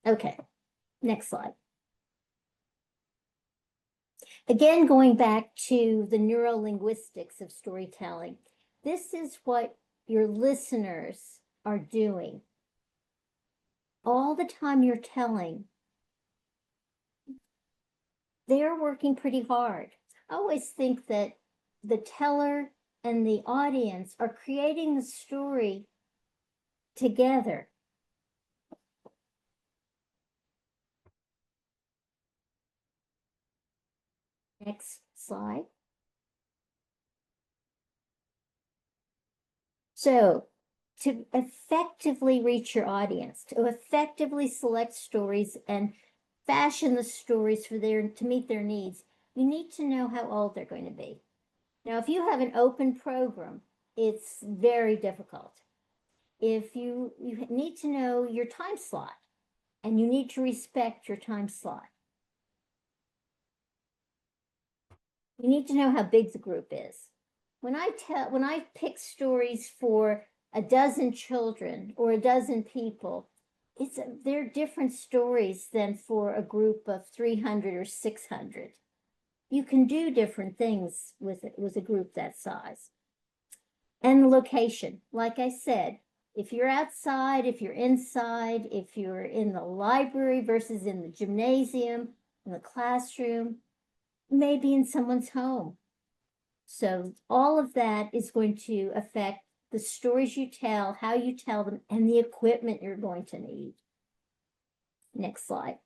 [SPEAKER 2] Okay, next slide. Again, going back to the neurolinguistics of storytelling, this is what your listeners are doing. All the time you're telling, they're working pretty hard. I always think that the teller and the audience are creating the story together. Next slide. So, to effectively reach your audience, to effectively select stories and fashion the stories to meet their needs, you need to know how old they're going to be. Now, if you have an open program, it's very difficult. If you need to know your time slot, and you need to respect your time slot. You need to know how big the group is. When I pick stories for a dozen children or a dozen people, they're different stories than for a group of 300 or 600. You can do different things with a group that size. And the location, like I said, if you're outside, if you're inside, if you're in the library versus in the gymnasium, in the classroom, maybe in someone's home. So all of that is going to affect the stories you tell, how you tell them, and the equipment you're going to need. Next slide.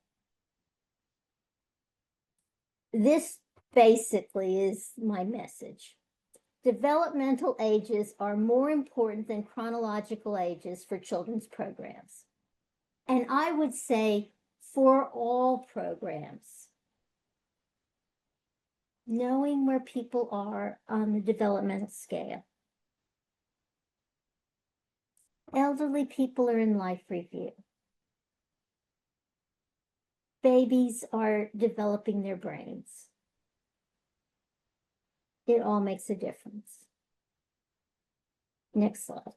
[SPEAKER 2] This basically is my message. Developmental ages are more important than chronological ages for children's programs. And I would say for all programs, knowing where people are on the developmental scale. Elderly people are in life review. Babies are developing their brains. It all makes a difference. Next slide.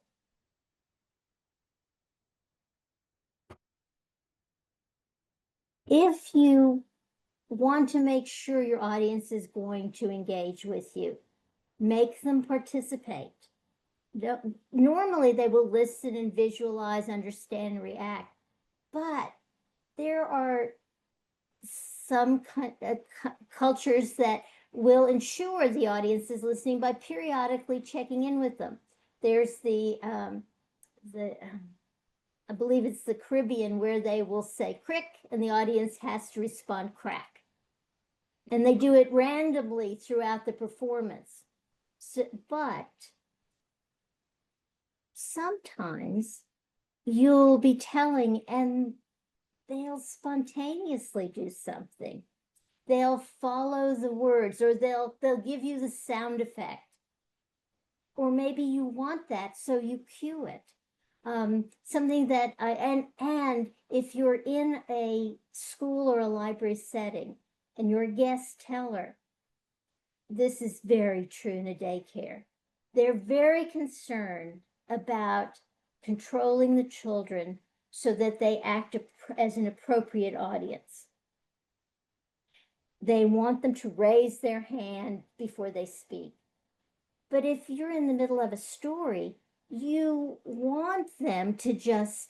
[SPEAKER 2] If you want to make sure your audience is going to engage with you, make them participate. Normally they will listen and visualize, understand, and react, but there are some cultures that will ensure the audience is listening by periodically checking in with them. There's I believe it's the Caribbean, where they will say crick and the audience has to respond crack. And they do it randomly throughout the performance. So, but sometimes you'll be telling and they'll spontaneously do something. They'll follow the words, or they'll give you the sound effect. Or maybe you want that, so you cue it. Something that and if you're in a school or a library setting and you're a guest teller, this is very true in a daycare. They're very concerned about controlling the children so that they act as an appropriate audience. They want them to raise their hand before they speak. But if you're in the middle of a story, you want them to just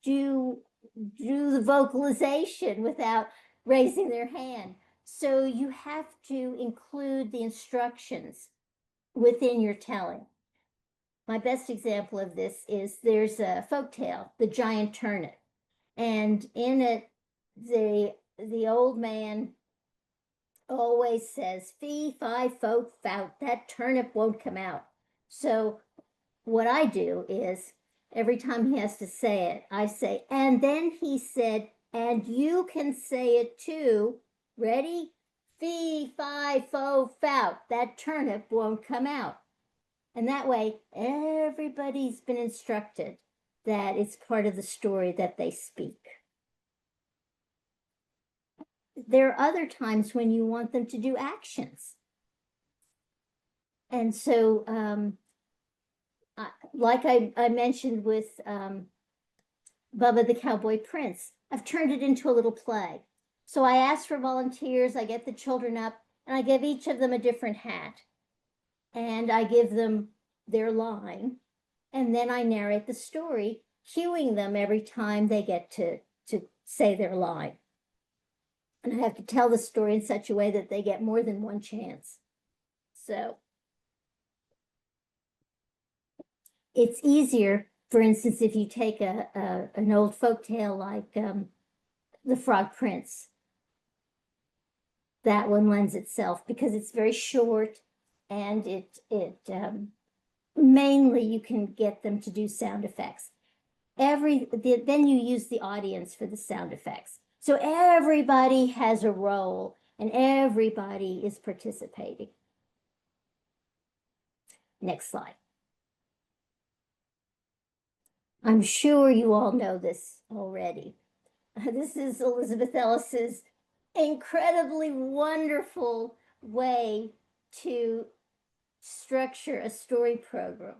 [SPEAKER 2] do the vocalization without raising their hand. So you have to include the instructions within your telling. My best example of this is there's a folktale, The Giant Turnip. And in it, the old man always says, fee, fi, fo, fout, that turnip won't come out. So what I do is every time he has to say it, I say, and then he said, and you can say it too. Ready? Fee, fi, fo, fout, that turnip won't come out. And that way, everybody's been instructed that it's part of the story that they speak. There are other times when you want them to do actions. And so, like I mentioned with Bubba the Cowboy Prince, I've turned it into a little play. So I ask for volunteers, I get the children up, and I give each of them a different hat. And I give them their line, and then I narrate the story, cueing them every time they get to say their line. And I have to tell the story in such a way that they get more than one chance. So it's easier, for instance, if you take an old folktale like The Frog Prince. That one lends itself because it's very short, and it mainly you can get them to do sound effects. Then you use the audience for the sound effects. So everybody has a role and everybody is participating. Next slide. I'm sure you all know this already. This is Elizabeth Ellis's incredibly wonderful way to structure a story program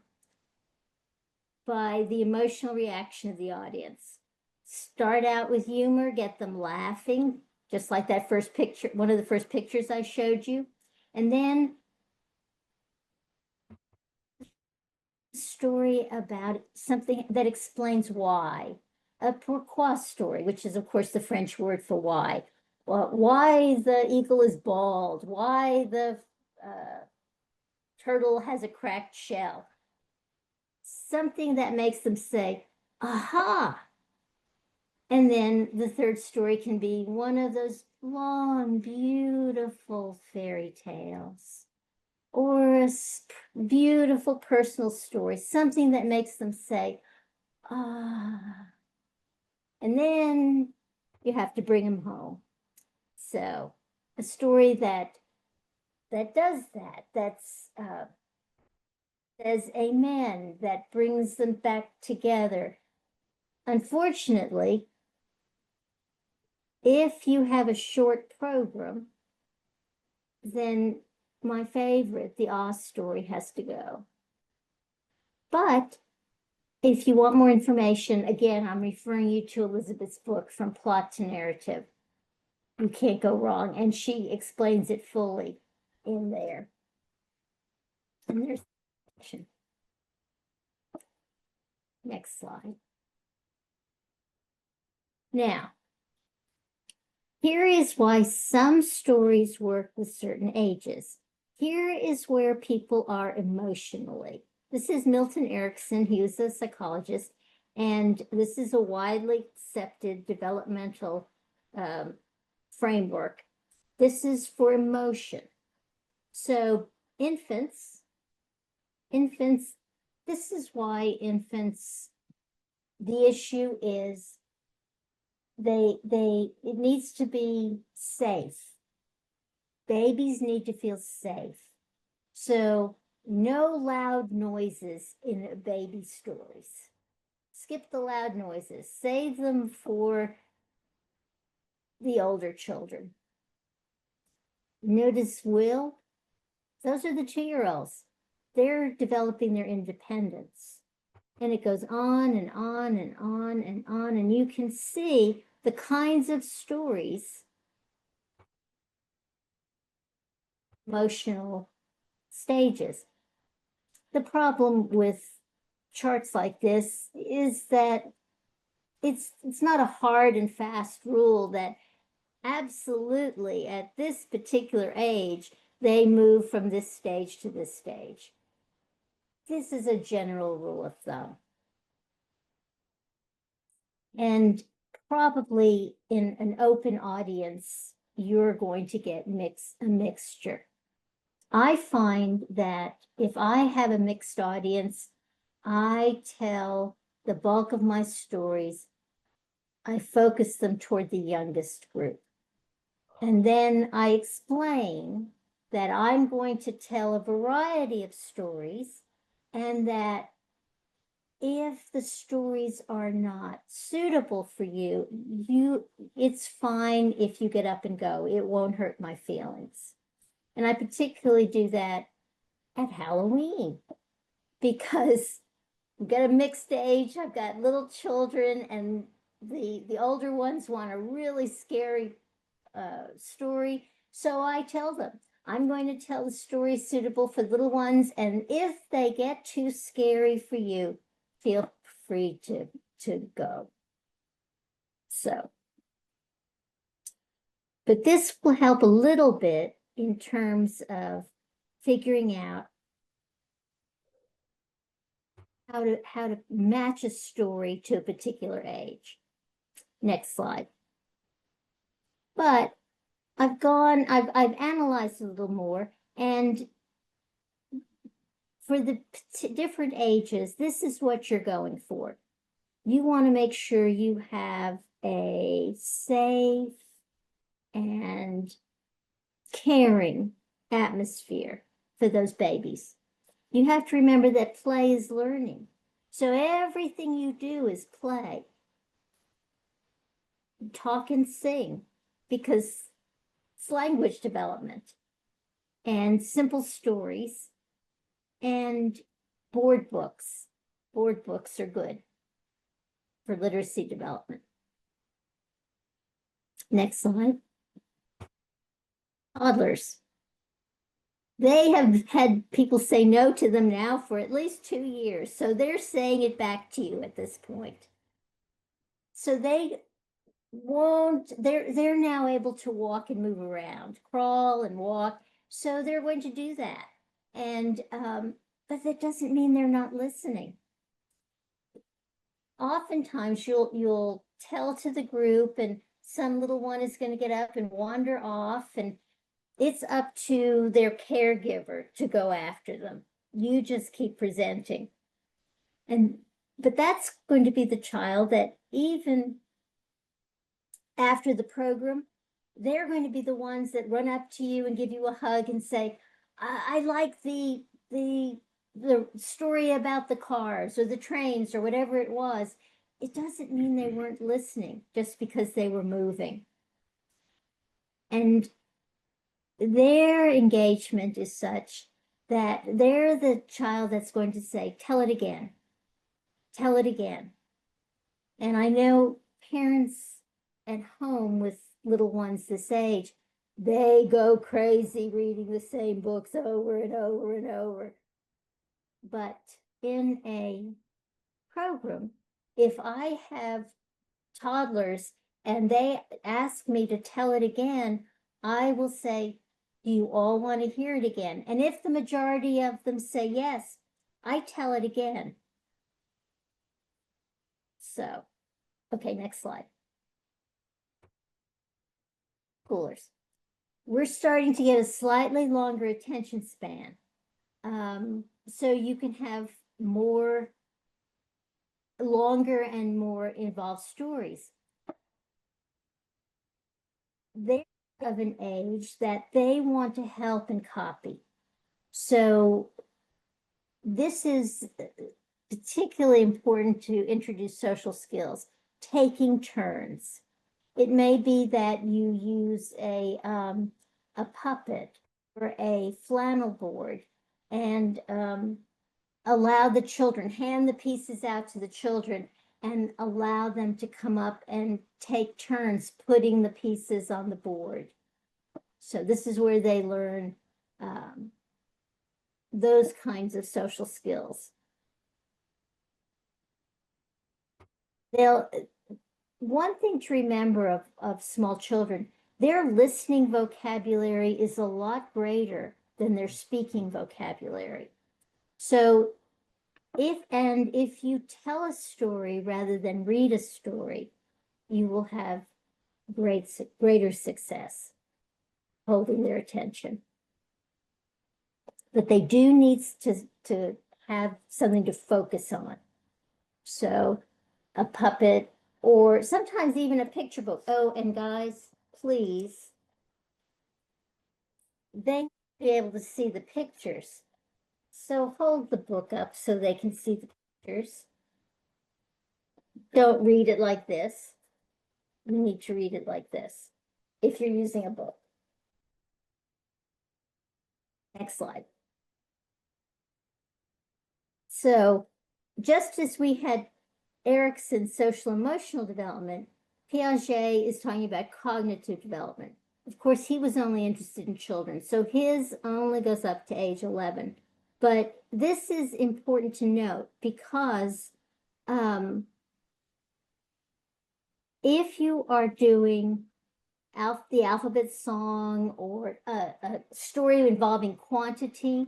[SPEAKER 2] by the emotional reaction of the audience. Start out with humor, get them laughing, just like that first picture, one of the first pictures I showed you. And then story about something that explains why. A pourquoi story, which is of course the French word for why. Well, why the eagle is bald, why the turtle has a cracked shell. Something that makes them say, aha. And then the third story can be one of those long, beautiful fairy tales, or a beautiful personal story, something that makes them say, ah. And then you have to bring them home. So a story that does that, that's says amen, that brings them back together. Unfortunately, if you have a short program, then my favorite, the Oz story, has to go. But if you want more information, again, I'm referring you to Elizabeth's book, From Plot to Narrative. You can't go wrong. And she explains it fully in there. And there's action. Next slide. Now, here is why some stories work with certain ages. Here is where people are emotionally. This is Milton Erickson. He was a psychologist, and this is a widely accepted developmental framework. This is for emotion. So infants, this is why infants, the issue is it needs to be safe. Babies need to feel safe. So no loud noises in baby stories. Skip the loud noises. Save them for the older children. Notice Will. Those are the 2-year-olds. They're developing their independence. And it goes on and on and on and on. And you can see the kinds of stories, emotional stages. The problem with charts like this is that it's not a hard and fast rule that absolutely at this particular age, they move from this stage to this stage. This is a general rule of thumb. And probably in an open audience, you're going to get a mixture. I find that if I have a mixed audience, I tell the bulk of my stories, I focus them toward the youngest group. And then I explain that I'm going to tell a variety of stories, and that if the stories are not suitable for you, it's fine if you get up and go. It won't hurt my feelings. And I particularly do that at Halloween, because I've got a mixed age. I've got little children, and the older ones want a really scary story. So I tell them, I'm going to tell the story suitable for little ones. And if they get too scary for you, feel free to go. So, but this will help a little bit in terms of figuring out how to match a story to a particular age. Next slide. But I've analyzed a little more, and for the different ages, this is what you're going for. You want to make sure you have a safe and caring atmosphere for those babies. You have to remember that play is learning. So everything you do is play. Talk and sing, because it's language development, and simple stories, and board books. Board books are good for literacy development. Next slide. Toddlers. They have had people say no to them now for at least 2 years. So they're saying it back to you at this point. So they won't, they're now able to walk and move around, crawl and walk. So they're going to do that. And, but that doesn't mean they're not listening. Oftentimes you'll tell to the group, and some little one is going to get up and wander off, and it's up to their caregiver to go after them. You just keep presenting. But that's going to be the child that even after the program, they're going to be the ones that run up to you and give you a hug and say, I like the story about the cars or the trains or whatever it was. It doesn't mean they weren't listening just because they were moving. And their engagement is such that they're the child that's going to say, tell it again, tell it again. And I know parents at home with little ones this age, they go crazy reading the same books over and over and over. But in a program, if I have toddlers and they ask me to tell it again, I will say, do you all want to hear it again? And if the majority of them say yes, I tell it again. So, okay, next slide. Coolers. We're starting to get a slightly longer attention span. So you can have more longer and more involved stories. They're of an age that they want to help and copy. So this is particularly important to introduce social skills, taking turns. It may be that you use a puppet or a flannel board and allow the children, hand the pieces out to the children and allow them to come up and take turns putting the pieces on the board. So this is where they learn those kinds of social skills. One thing to remember of small children, their listening vocabulary is a lot greater than their speaking vocabulary. So if you tell a story rather than read a story, you will have greater success holding their attention. But they do need to have something to focus on. So a puppet or sometimes even a picture book. Oh, and guys, please, they need to be able to see the pictures. So hold the book up so they can see the pictures. Don't read it like this. You need to read it like this if you're using a book. Next slide. So just as we had Erikson's social emotional development, Piaget is talking about cognitive development. Of course, he was only interested in children, so his only goes up to age 11. But this is important to note because if you are doing the alphabet song or a story involving quantity,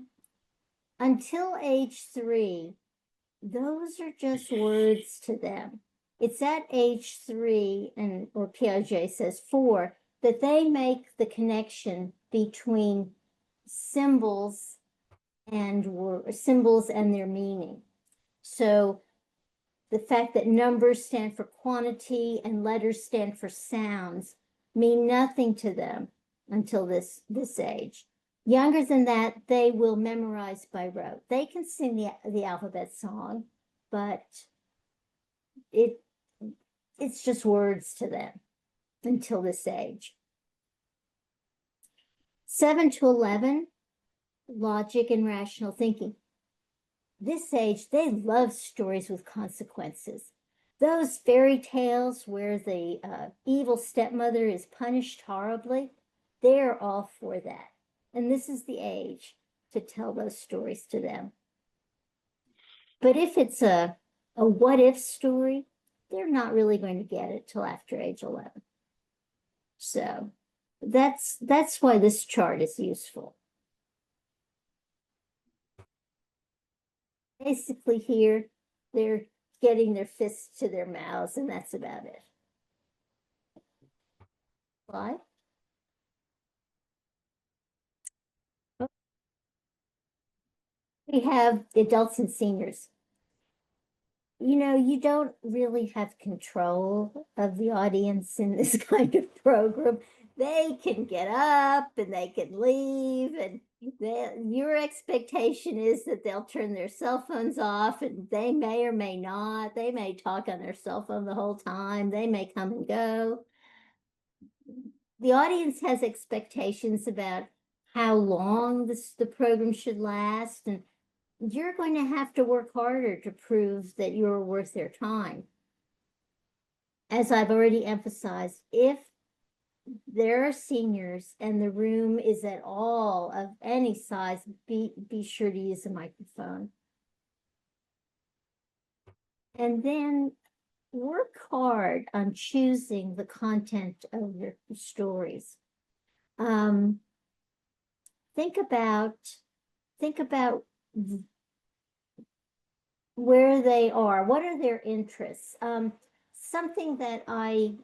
[SPEAKER 2] until age 3, those are just words to them. It's at age 3, or Piaget says 4, that they make the connection between symbols and their meaning. So the fact that numbers stand for quantity and letters stand for sounds mean nothing to them until this age. Younger than that, they will memorize by rote. They can sing the alphabet song, but it's just words to them until this age. 7 to 11, logic and rational thinking. This age, they love stories with consequences. Those fairy tales where the evil stepmother is punished horribly, they're all for that. And this is the age to tell those stories to them. But if it's a what if story, they're not really going to get it till after age 11. So that's why this chart is useful. Basically here, they're getting their fists to their mouths, and that's about it. Why? We have adults and seniors. you know, you don't really have control of the audience in this kind of program. They can get up and they can leave, and your expectation is that they'll turn their cell phones off, and they may or may not. They may talk on their cell phone the whole time. They may come and go. The audience has expectations about how long the program should last, and you're going to have to work harder to prove that you're worth their time. As I've already emphasized, if there are seniors and the room is at all of any size, be sure to use a microphone. And then work hard on choosing the content of your stories. Think about where they are. What are their interests? Something that I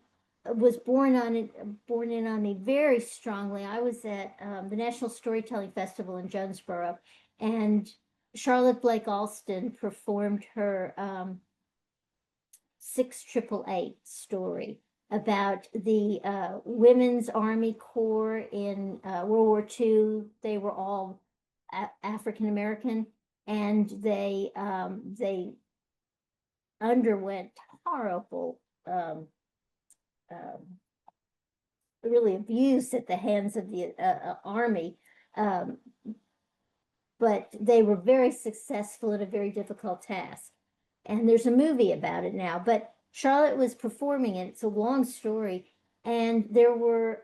[SPEAKER 2] was born in on me very strongly. I was at the National Storytelling Festival in Jonesboro, and Charlotte Blake Alston performed her 6888 story about the Women's Army Corps in World War II. They were all African American, and they underwent horrible really abuse at the hands of the army, but they were very successful at a very difficult task. And there's a movie about it now, but Charlotte was performing it. It's a long story, and there were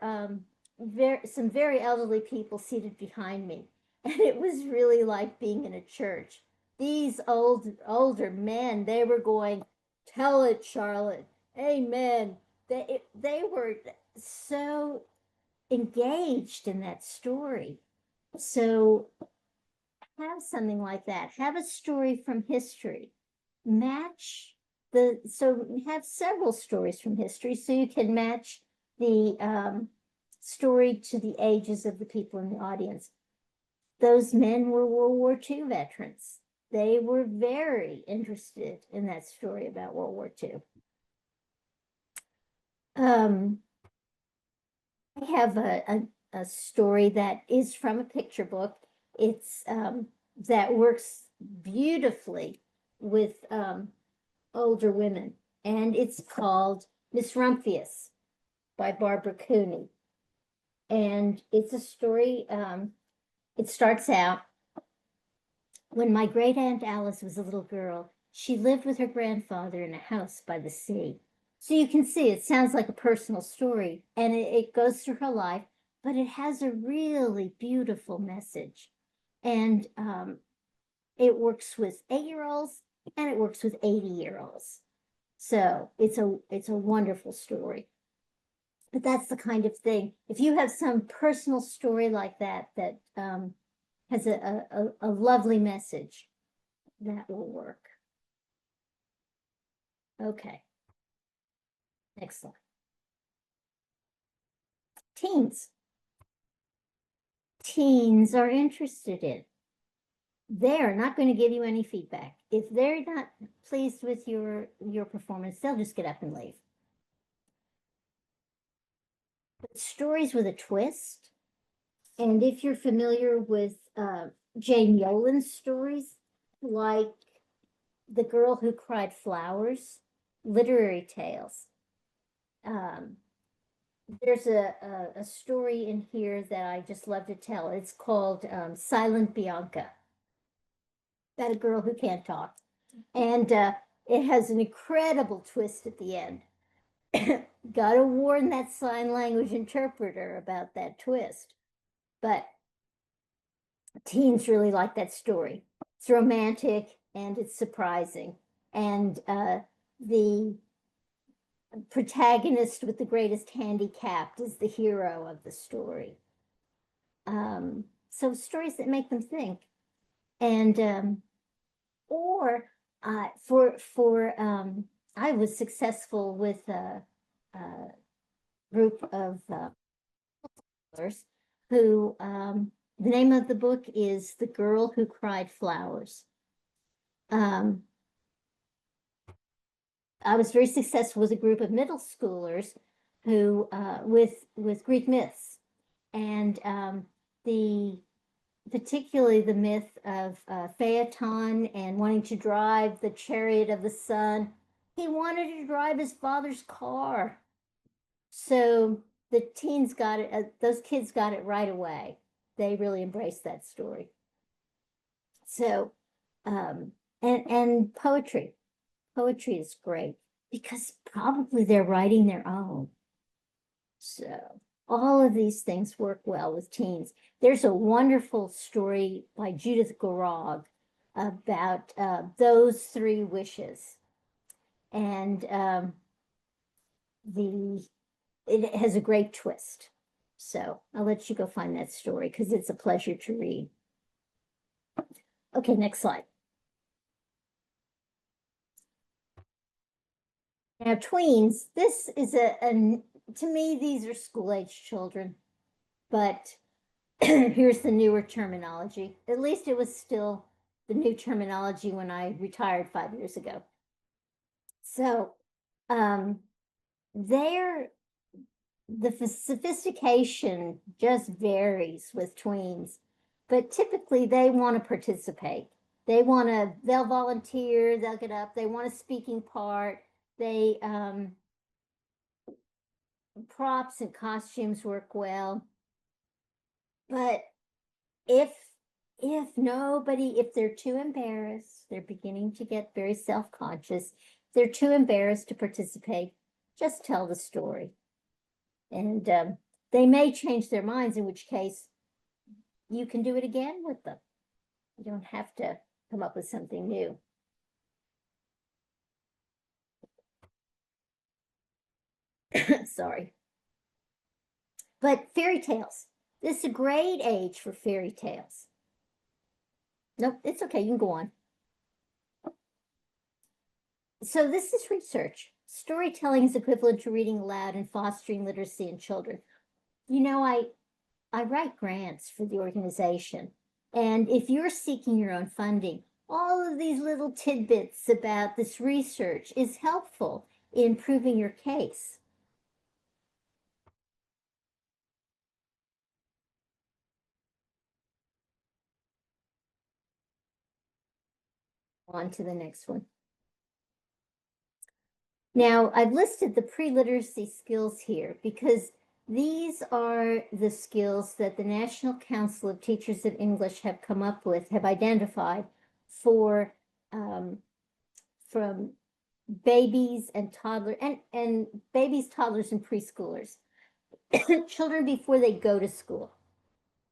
[SPEAKER 2] some very elderly people seated behind me, and it was really like being in a church. These older men, they were going, "Tell it, Charlotte. Amen." They were so engaged in that story. So have something like that. Have a story from history. So have several stories from history so you can match the story to the ages of the people in the audience. Those men were World War II veterans. They were very interested in that story about World War II. I have a story that is from a picture book. It's that works beautifully with older women, and it's called Miss Rumphius by Barbara Cooney. And it's a story, it starts out, when my great aunt Alice was a little girl, she lived with her grandfather in a house by the sea. So you can see it sounds like a personal story, and it goes through her life, but it has a really beautiful message. And it works with 8-year-olds and it works with 80-year-olds. So it's a wonderful story. But that's the kind of thing. If you have some personal story like that has a lovely message, that will work. Okay. Next slide. Teens. Teens are interested in. They're not going to give you any feedback. If they're not pleased with your performance, they'll just get up and leave. But stories with a twist, and if you're familiar with Jane Yolen's stories, like The Girl Who Cried Flowers, literary tales. There's a story in here that I just love to tell. It's called Silent Bianca, about a girl who can't talk. And it has an incredible twist at the end. Got to warn that sign language interpreter about that twist. But teens really like that story. It's romantic and it's surprising. And the protagonist with the greatest handicap is the hero of the story. So stories that make them think. And I was successful with a group of who the name of the book is The Girl Who Cried Flowers. I was very successful with a group of middle schoolers who with Greek myths, and particularly the myth of Phaeton and wanting to drive the chariot of the sun. He wanted to drive his father's car. So the teens got it, those kids got it right away. They really embraced that story. So, and poetry. Poetry is great because probably they're writing their own. So all of these things work well with teens. There's a wonderful story by Judith Garog about those three wishes. And it has a great twist. So I'll let you go find that story because it's a pleasure to read. Okay, next slide. Now, tweens, this is to me, these are school-age children, but here's the newer terminology. At least it was still the new terminology when I retired 5 years ago. So the sophistication just varies with tweens, but typically they want to participate. They'll volunteer, they'll get up, they want a speaking part. They props and costumes work well. But if they're too embarrassed, they're beginning to get very self-conscious, they're too embarrassed to participate, just tell the story. And they may change their minds, in which case you can do it again with them. You don't have to come up with something new. Sorry. But fairy tales. This is a great age for fairy tales. Nope, it's okay. You can go on. So this is research. Storytelling is equivalent to reading aloud and fostering literacy in children. You know, I write grants for the organization. And if you're seeking your own funding, all of these little tidbits about this research is helpful in proving your case. On to the next one. Now, I've listed the pre-literacy skills here because these are the skills that the National Council of Teachers of English have come up with, have identified for from babies and toddlers and babies, toddlers, and preschoolers, children before they go to school.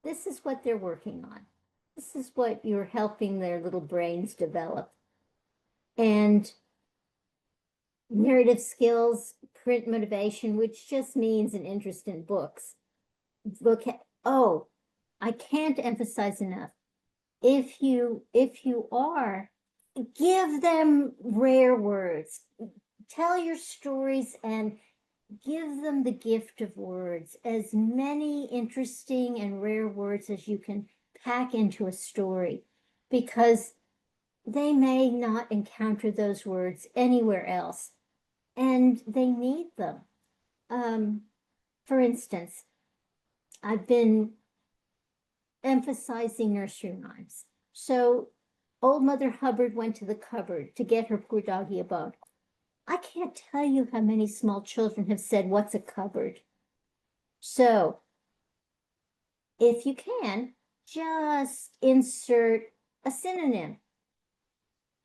[SPEAKER 2] This is what they're working on. This is what you're helping their little brains develop. And narrative skills, print motivation, which just means an interest in books. Oh, I can't emphasize enough. If you are, give them rare words. Tell your stories and give them the gift of words. As many interesting and rare words as you can pack into a story, because they may not encounter those words anywhere else, and they need them. For instance, I've been emphasizing nursery rhymes. So old Mother Hubbard went to the cupboard to get her poor doggy a bone. I can't tell you how many small children have said, "What's a cupboard?" So if you can, just insert a synonym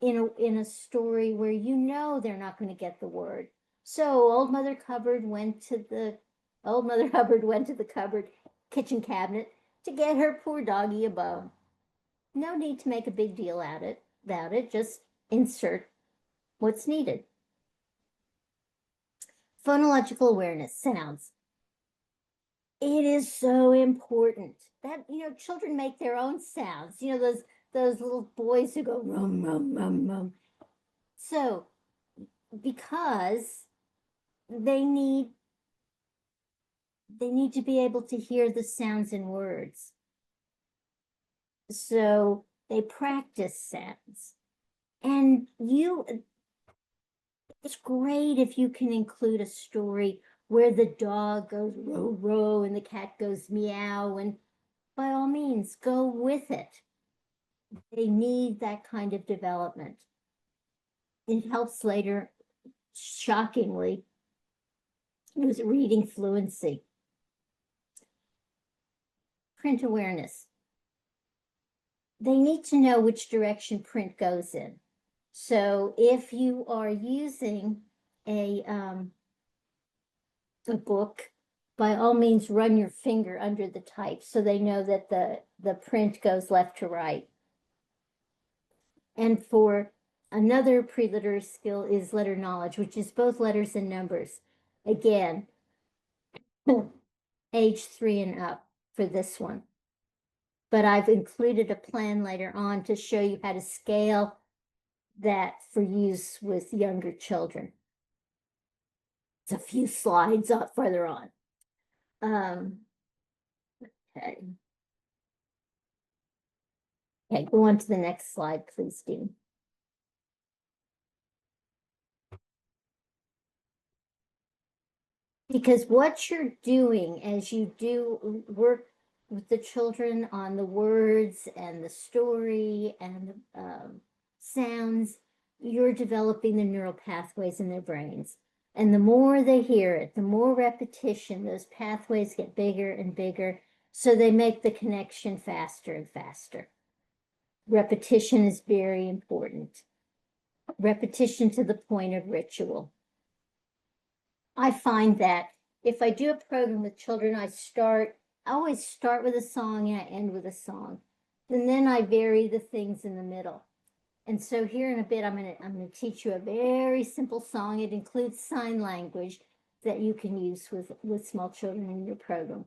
[SPEAKER 2] in a story where you know they're not going to get the word. So old Mother Hubbard went to the cupboard kitchen cabinet to get her poor doggy a bone. No need to make a big deal about it. Just insert what's needed. Phonological awareness, sounds. It is so important that, children make their own sounds. Those little boys who go rum, rum, rum, rum. So, because they need to be able to hear the sounds in words. So they practice sounds. And It's great if you can include a story where the dog goes row, row, and the cat goes meow, and by all means, go with it. They need that kind of development. It helps later, shockingly, with reading fluency. Print awareness. They need to know which direction print goes in. So if you are using a book, by all means, run your finger under the type so they know that the print goes left to right. And for another pre-literary skill is letter knowledge, which is both letters and numbers. Again, age 3 and up for this one. But I've included a plan later on to show you how to scale that for use with younger children. It's a few slides up further on. Okay. Okay, go on to the next slide, please, Dean. Because what you're doing as you do work with the children on the words and the story and sounds, you're developing the neural pathways in their brains. And the more they hear it, the more repetition, those pathways get bigger and bigger, so they make the connection faster and faster. Repetition is very important. Repetition to the point of ritual. I find that if I do a program with children, I always start with a song and I end with a song. And then I vary the things in the middle. And so here in a bit, I'm gonna teach you a very simple song. It includes sign language that you can use with small children in your program.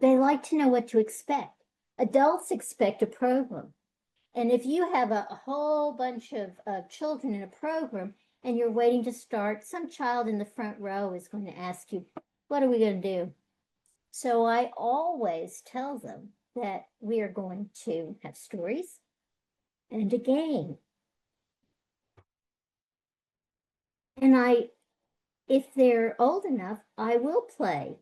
[SPEAKER 2] They like to know what to expect. Adults expect a program. And if you have a whole bunch of children in a program and you're waiting to start, some child in the front row is going to ask you, what are we going to do? So I always tell them that we are going to have stories and a game. And if they're old enough, I will play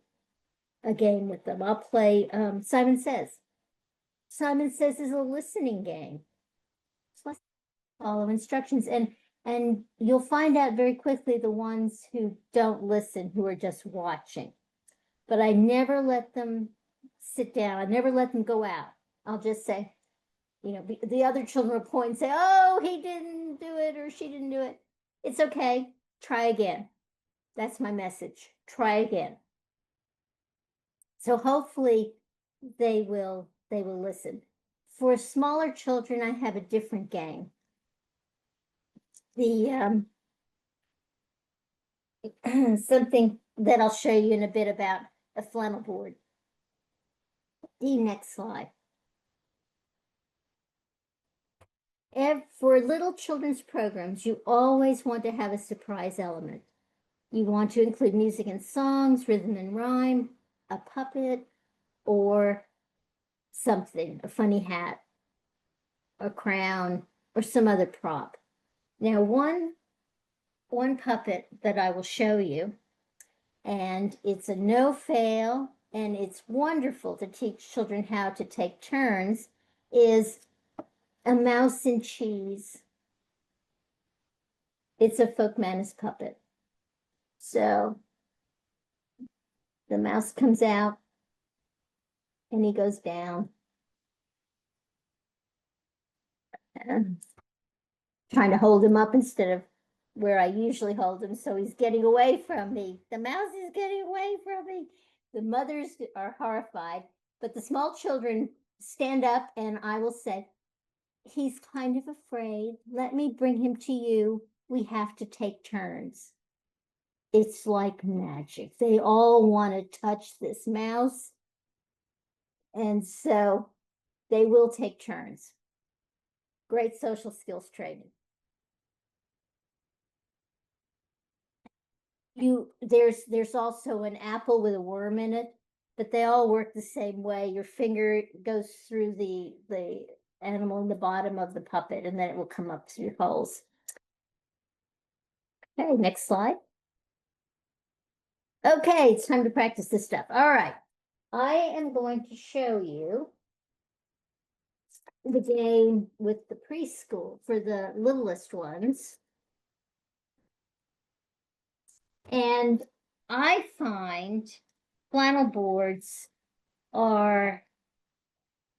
[SPEAKER 2] a game with them. I'll play Simon Says. Simon Says is a listening game. So let's follow instructions, and you'll find out very quickly the ones who don't listen, who are just watching. But I never let them sit down. I never let them go out. I'll just say, you know, the other children will point and say, oh, he didn't do it or she didn't do it. It's okay. Try again. That's my message. Try again. So hopefully they will listen. For smaller children, I have a different game. The something that I'll show you in a bit about a flannel board. The next slide. For little children's programs, you always want to have a surprise element. You want to include music and songs, rhythm and rhyme, a puppet, or something, a funny hat, a crown, or some other prop. Now, one puppet that I will show you, and it's a no-fail, and it's wonderful to teach children how to take turns, is a mouse and cheese. It's a Folkmanis puppet. So the mouse comes out and he goes down. Trying to hold him up instead of where I usually hold him, so he's getting away from me. The mouse is getting away from me. The mothers are horrified, but the small children stand up and I will say, he's kind of afraid. Let me bring him to you. We have to take turns. It's like magic. They all want to touch this mouse. And so they will take turns. Great social skills training. There's also an apple with a worm in it, but they all work the same way. Your finger goes through the animal in the bottom of the puppet, and then it will come up through holes. Okay, next slide. Okay, it's time to practice this stuff. All right. I am going to show you the game with the preschool for the littlest ones. And I find flannel boards are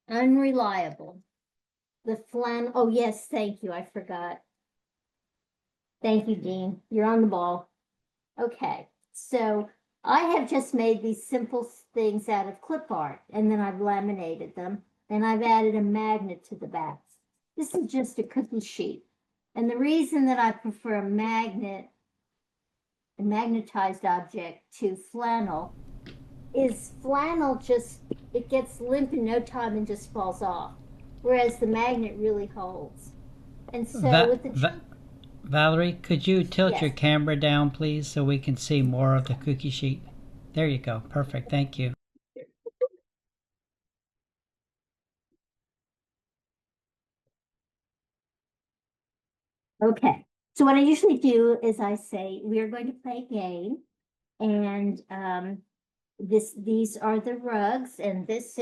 [SPEAKER 2] unreliable. The flannel, oh yes, thank you, I forgot. Thank you, Dean, you're on the ball. Okay, so I have just made these simple things out of clip art, and then I've laminated them, and I've added a magnet to the back. This is just a cookie sheet. And the reason that I prefer a magnet, a magnetized object to flannel, is flannel just, it gets limp in no time and just falls off, whereas the magnet really holds. And so with the
[SPEAKER 5] Valerie, could you tilt your
[SPEAKER 2] Yes.
[SPEAKER 5] camera down, please, so we can see more of the cookie sheet? There you go. Perfect. Thank you.
[SPEAKER 2] Okay, so what I usually do is I say, we are going to play a game. And these are the rugs, and this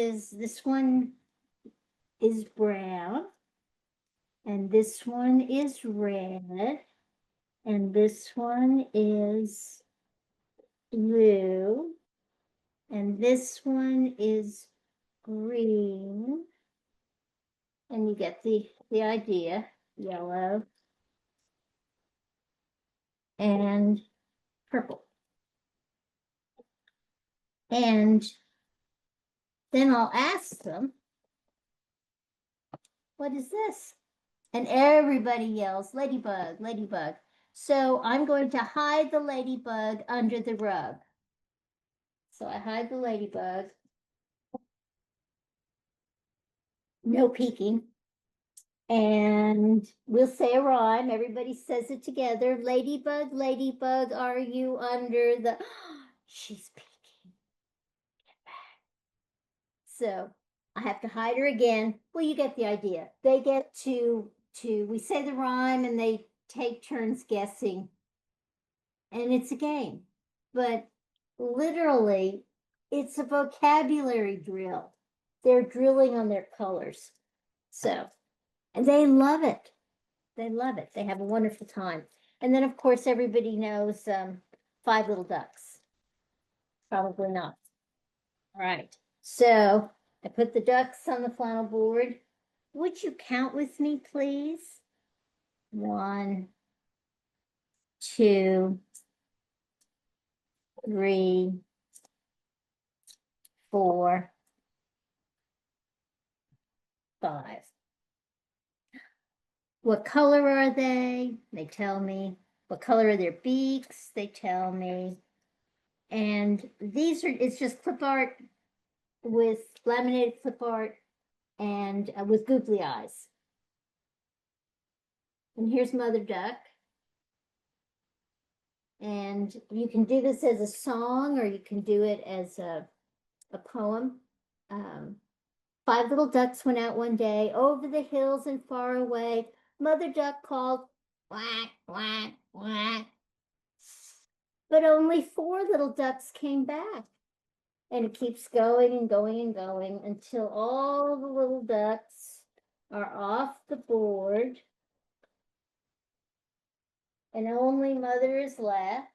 [SPEAKER 2] one is brown, and this one is red, and this one is blue, and this one is green, and you get the idea, yellow and purple. And then I'll ask them, what is this? And everybody yells, ladybug, ladybug. So I'm going to hide the ladybug under the rug. So I hide the ladybug. No peeking. And we'll say a rhyme. Everybody says it together. Ladybug, ladybug, are you under the... She's peeking. Get back. So I have to hide her again. Well, you get the idea. They get we say the rhyme and they take turns guessing. And it's a game. But literally, it's a vocabulary drill. They're drilling on their colors. So, and they love it. They love it. They have a wonderful time. And then, of course, everybody knows Five Little Ducks. Probably not. All right. So I put the ducks on the flannel board. Would you count with me, please? 1, 2, 3, 4, 5. What color are they? They tell me. What color are their beaks? They tell me. And these are, it's just clip art with laminated clip art and with googly eyes. And here's Mother Duck. And you can do this as a song or you can do it as a poem. 5 little ducks went out one day over the hills and far away. Mother Duck called, quack, quack, quack. But only 4 little ducks came back. And it keeps going and going and going until all the little ducks are off the board. And only Mother is left.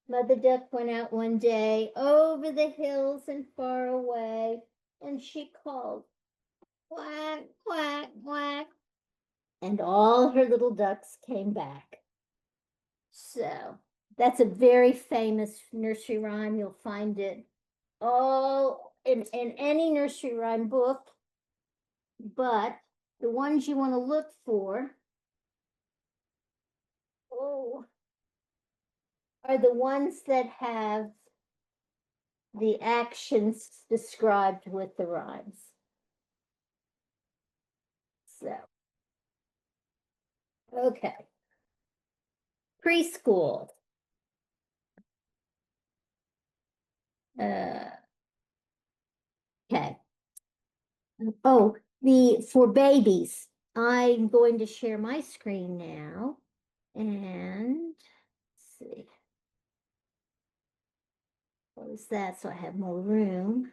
[SPEAKER 2] Mother Duck went out one day over the hills and far away, and she called, quack, quack, quack. And all her little ducks came back. So that's a very famous nursery rhyme. You'll find it all in any nursery rhyme book. But the ones you want to look for are the ones that have the actions described with the rhymes. So, okay. Preschool. Okay. Oh, for babies, I'm going to share my screen now. And let's see. Close that so I have more room.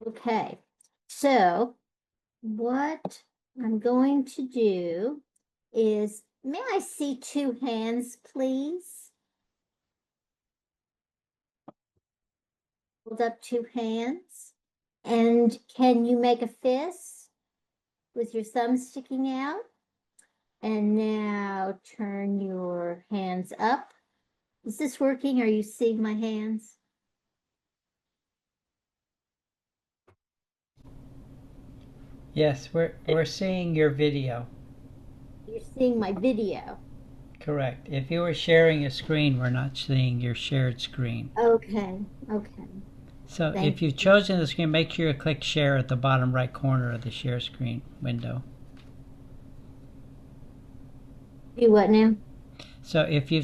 [SPEAKER 2] Okay, so what I'm going to do is, may I see 2 hands, please? Hold up 2 hands. And can you make a fist with your thumb sticking out? And now turn your hands up. Is this working? Are you seeing my hands?
[SPEAKER 5] Yes, we're seeing your video.
[SPEAKER 2] You're seeing my video.
[SPEAKER 5] Correct. If you were sharing a screen, we're not seeing your shared screen.
[SPEAKER 2] Okay, okay.
[SPEAKER 5] So
[SPEAKER 2] Thank
[SPEAKER 5] if you've chosen the screen, make sure you click share at the bottom right corner of the share screen window.
[SPEAKER 2] Do what now?
[SPEAKER 5] So if you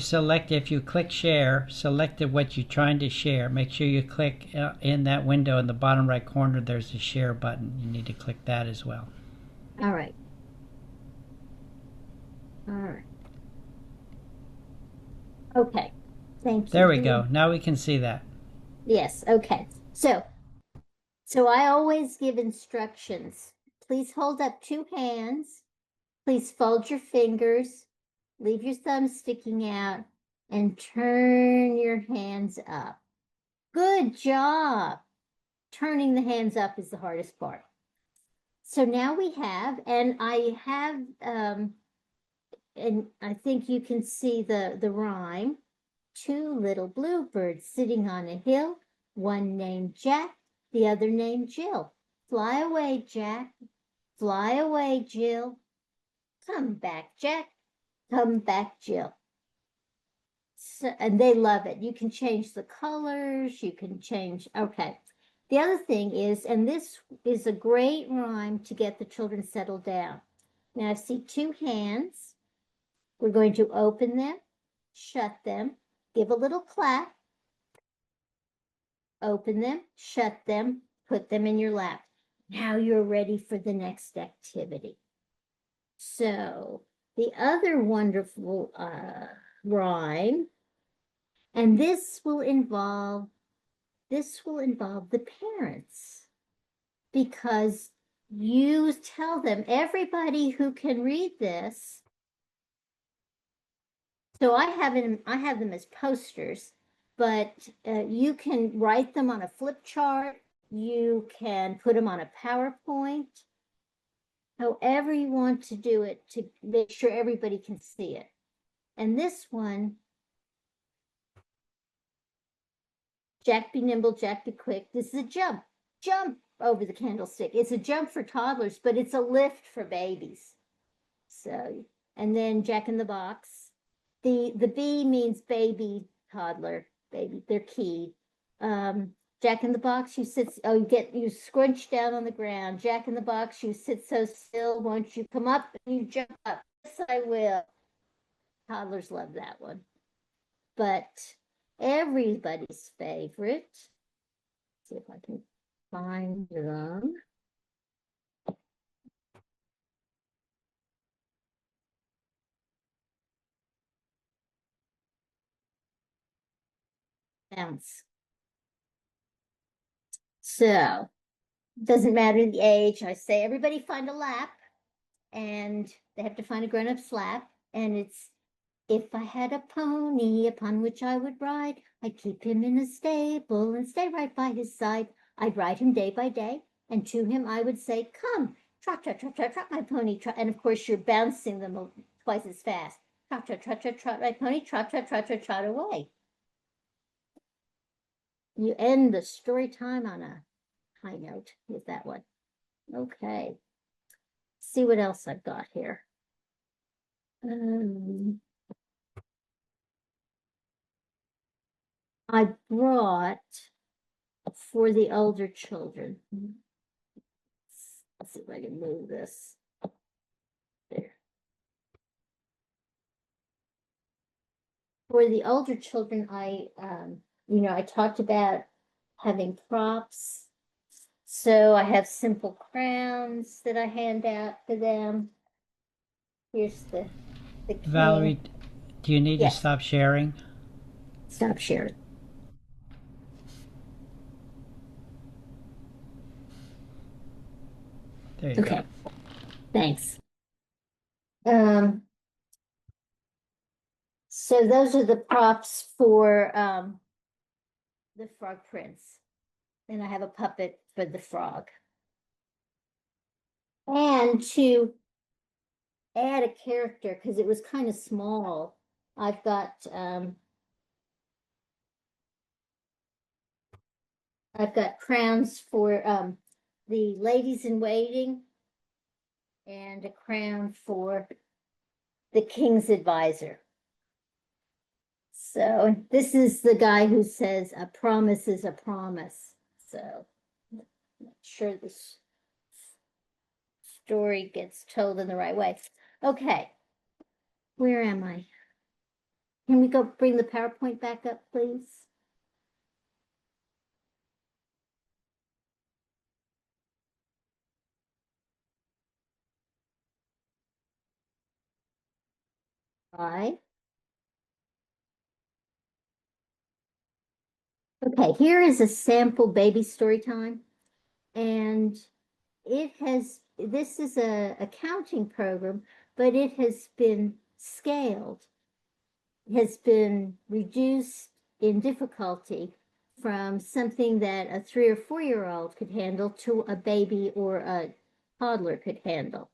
[SPEAKER 5] click share, selected what you're trying to share, make sure you click in that window in the bottom right corner, there's a share button. You need to click that as well.
[SPEAKER 2] All right. All right. Okay, thank you.
[SPEAKER 5] There we go. Now we can see that.
[SPEAKER 2] Yes, okay. So I always give instructions. Please hold up 2 hands. Please fold your fingers, leave your thumb sticking out, and turn your hands up. Good job. Turning the hands up is the hardest part. So now we have, and I have, and I think you can see the rhyme. 2 little bluebirds sitting on a hill, one named Jack, the other named Jill. Fly away, Jack. Fly away, Jill. Come back, Jack. Come back, Jill. So, and they love it. You can change the colors. You can change. Okay. The other thing is, and this is a great rhyme to get the children settled down. Now I see 2 hands. We're going to open them, shut them, give a little clap, open them, shut them, put them in your lap. Now you're ready for the next activity. So the other wonderful rhyme, and this will involve the parents, because you tell them, everybody who can read this. So I have them as posters, but you can write them on a flip chart. You can put them on a PowerPoint. However you want to do it to make sure everybody can see it. And this one, Jack be nimble, Jack be quick. This is a jump. Jump over the candlestick. It's a jump for toddlers, but it's a lift for babies. So, and then Jack in the Box. The B means baby, toddler, baby. They're key. Jack in the Box, you sit. Oh, you scrunch down on the ground. Jack in the Box, you sit so still. Won't you come up and you jump up? Yes, I will. Toddlers love that one. But everybody's favorite. Let's see if I can find them. Bounce. So, doesn't matter the age. I say everybody find a lap, and they have to find a grown-up's lap, and it's, if I had a pony upon which I would ride, I'd keep him in a stable and stay right by his side. I'd ride him day by day, and to him I would say, come, trot, trot, trot, trot, trot, my pony, trot. And of course, you're bouncing them twice as fast. Trot, trot, trot, trot, trot, my pony, trot, trot, trot, trot, trot away. You end the story time on a high note with that one. Okay. See what else I've got here. I brought for the older children. Let's see if I can move this. There. For the older children, I talked about having props. So I have simple crowns that I hand out for them. Here's the can.
[SPEAKER 5] Valerie, do you need to
[SPEAKER 2] Yes.
[SPEAKER 5] stop sharing?
[SPEAKER 2] Stop sharing.
[SPEAKER 5] There you
[SPEAKER 2] Okay.
[SPEAKER 5] go.
[SPEAKER 2] Thanks. So those are the props for the Frog Prince. And I have a puppet for the frog. And to add a character, because it was kind of small, I've got crowns for the ladies in waiting and a crown for the king's advisor. So this is the guy who says a promise is a promise. So I'm not sure this story gets told in the right way. Okay, where am I? Can we go bring the PowerPoint back up, please? Hi. Okay, here is a sample baby story time. And this is a accounting program, but it has been scaled, has been reduced in difficulty from something that a 3 or 4-year-old could handle to a baby or a toddler could handle.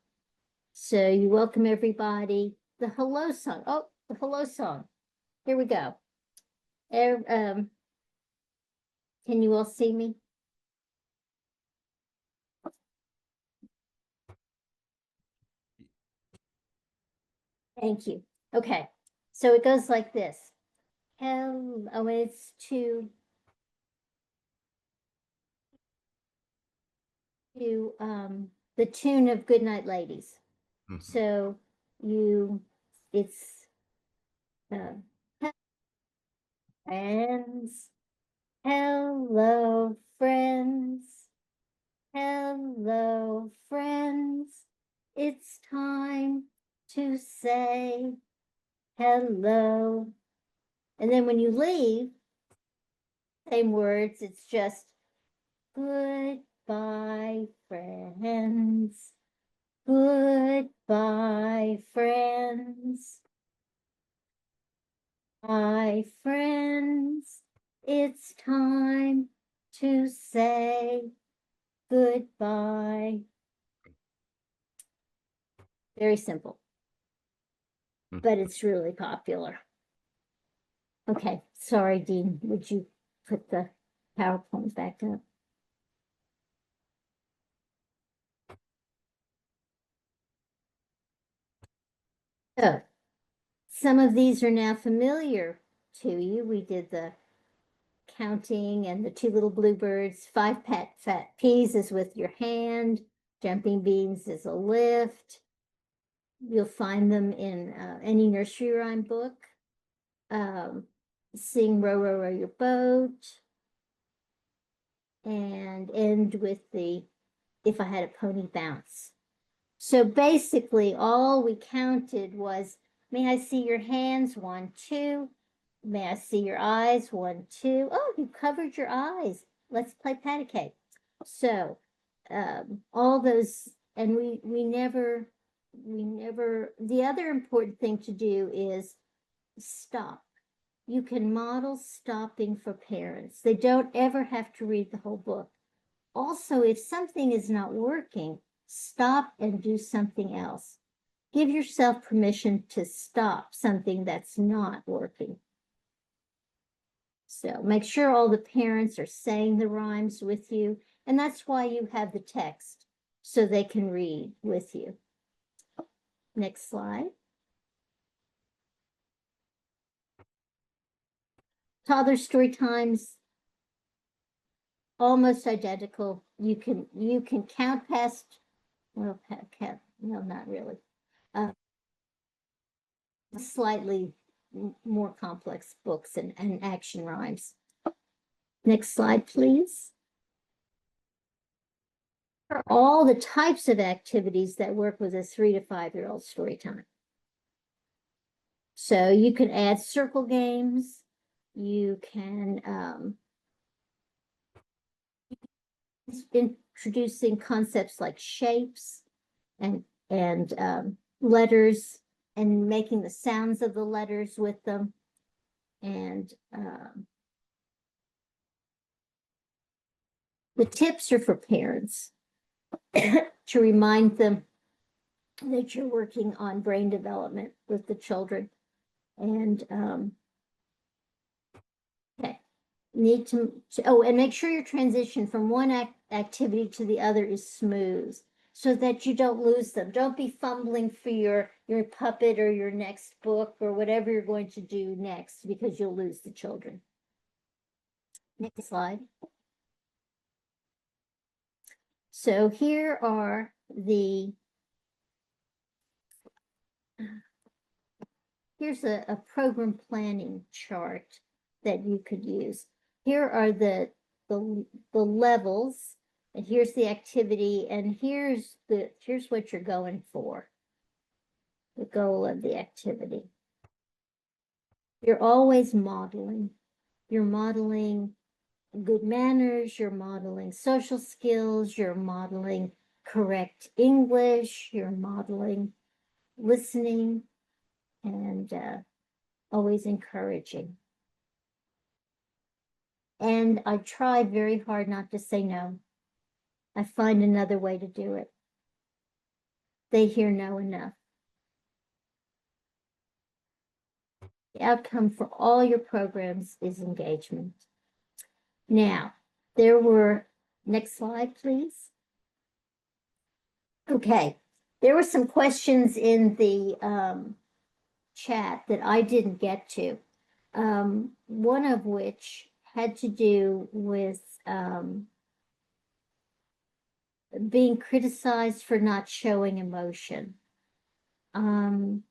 [SPEAKER 2] So you welcome everybody. The hello song. Oh, the hello song. Here we go. Can you all see me? Thank you. Okay. So it goes like this. Hello, it's to the tune of Goodnight Ladies. So it's friends, hello friends, hello friends. It's time to say hello. And then when you leave, same words, it's just goodbye, friends. Goodbye, friends. Bye, friends. It's time to say goodbye. Very simple, but it's really popular. Okay, sorry, Dean. Would you put the PowerPoint back up? So, some of these are now familiar to you. We did the counting and the 2 little bluebirds. 5 fat peas is with your hand. Jumping beans is a lift. You'll find them in any nursery rhyme book. Sing row, row, row your boat. And end with the if I had a pony bounce. So basically all we counted was, may I see your hands? 1, 2. May I see your eyes? 1, 2. Oh, you covered your eyes. Let's play patty cake. So all those, and we never, the other important thing to do is stop. You can model stopping for parents. They don't ever have to read the whole book. Also, if something is not working, stop and do something else. Give yourself permission to stop something that's not working. So make sure all the parents are saying the rhymes with you. And that's why you have the text, so they can read with you. Next slide. Toddler story times, almost identical. You can count past, well, no, not really. Slightly more complex books and action rhymes. Next slide, please. For all the types of activities that work with a 3 to 5-year-old story time. So you can add circle games. You can introducing concepts like shapes and letters and making the sounds of the letters with them. And the tips are for parents to remind them that you're working on brain development with the children. And okay, need to and make sure your transition from one activity to the other is smooth so that you don't lose them. Don't be fumbling for your puppet or your next book or whatever you're going to do next, because you'll lose the children. Next slide. So here are here's a program planning chart that you could use. Here are the levels, and here's the activity, and here's what you're going for, the goal of the activity. You're always modeling. You're modeling good manners, you're modeling social skills, you're modeling correct English, you're modeling listening, and always encouraging. And I try very hard not to say no. I find another way to do it. They hear no enough. The outcome for all your programs is engagement. Now, next slide, please. Okay, there were some questions in the chat that I didn't get to. One of which had to do with being criticized for not showing emotion. I'm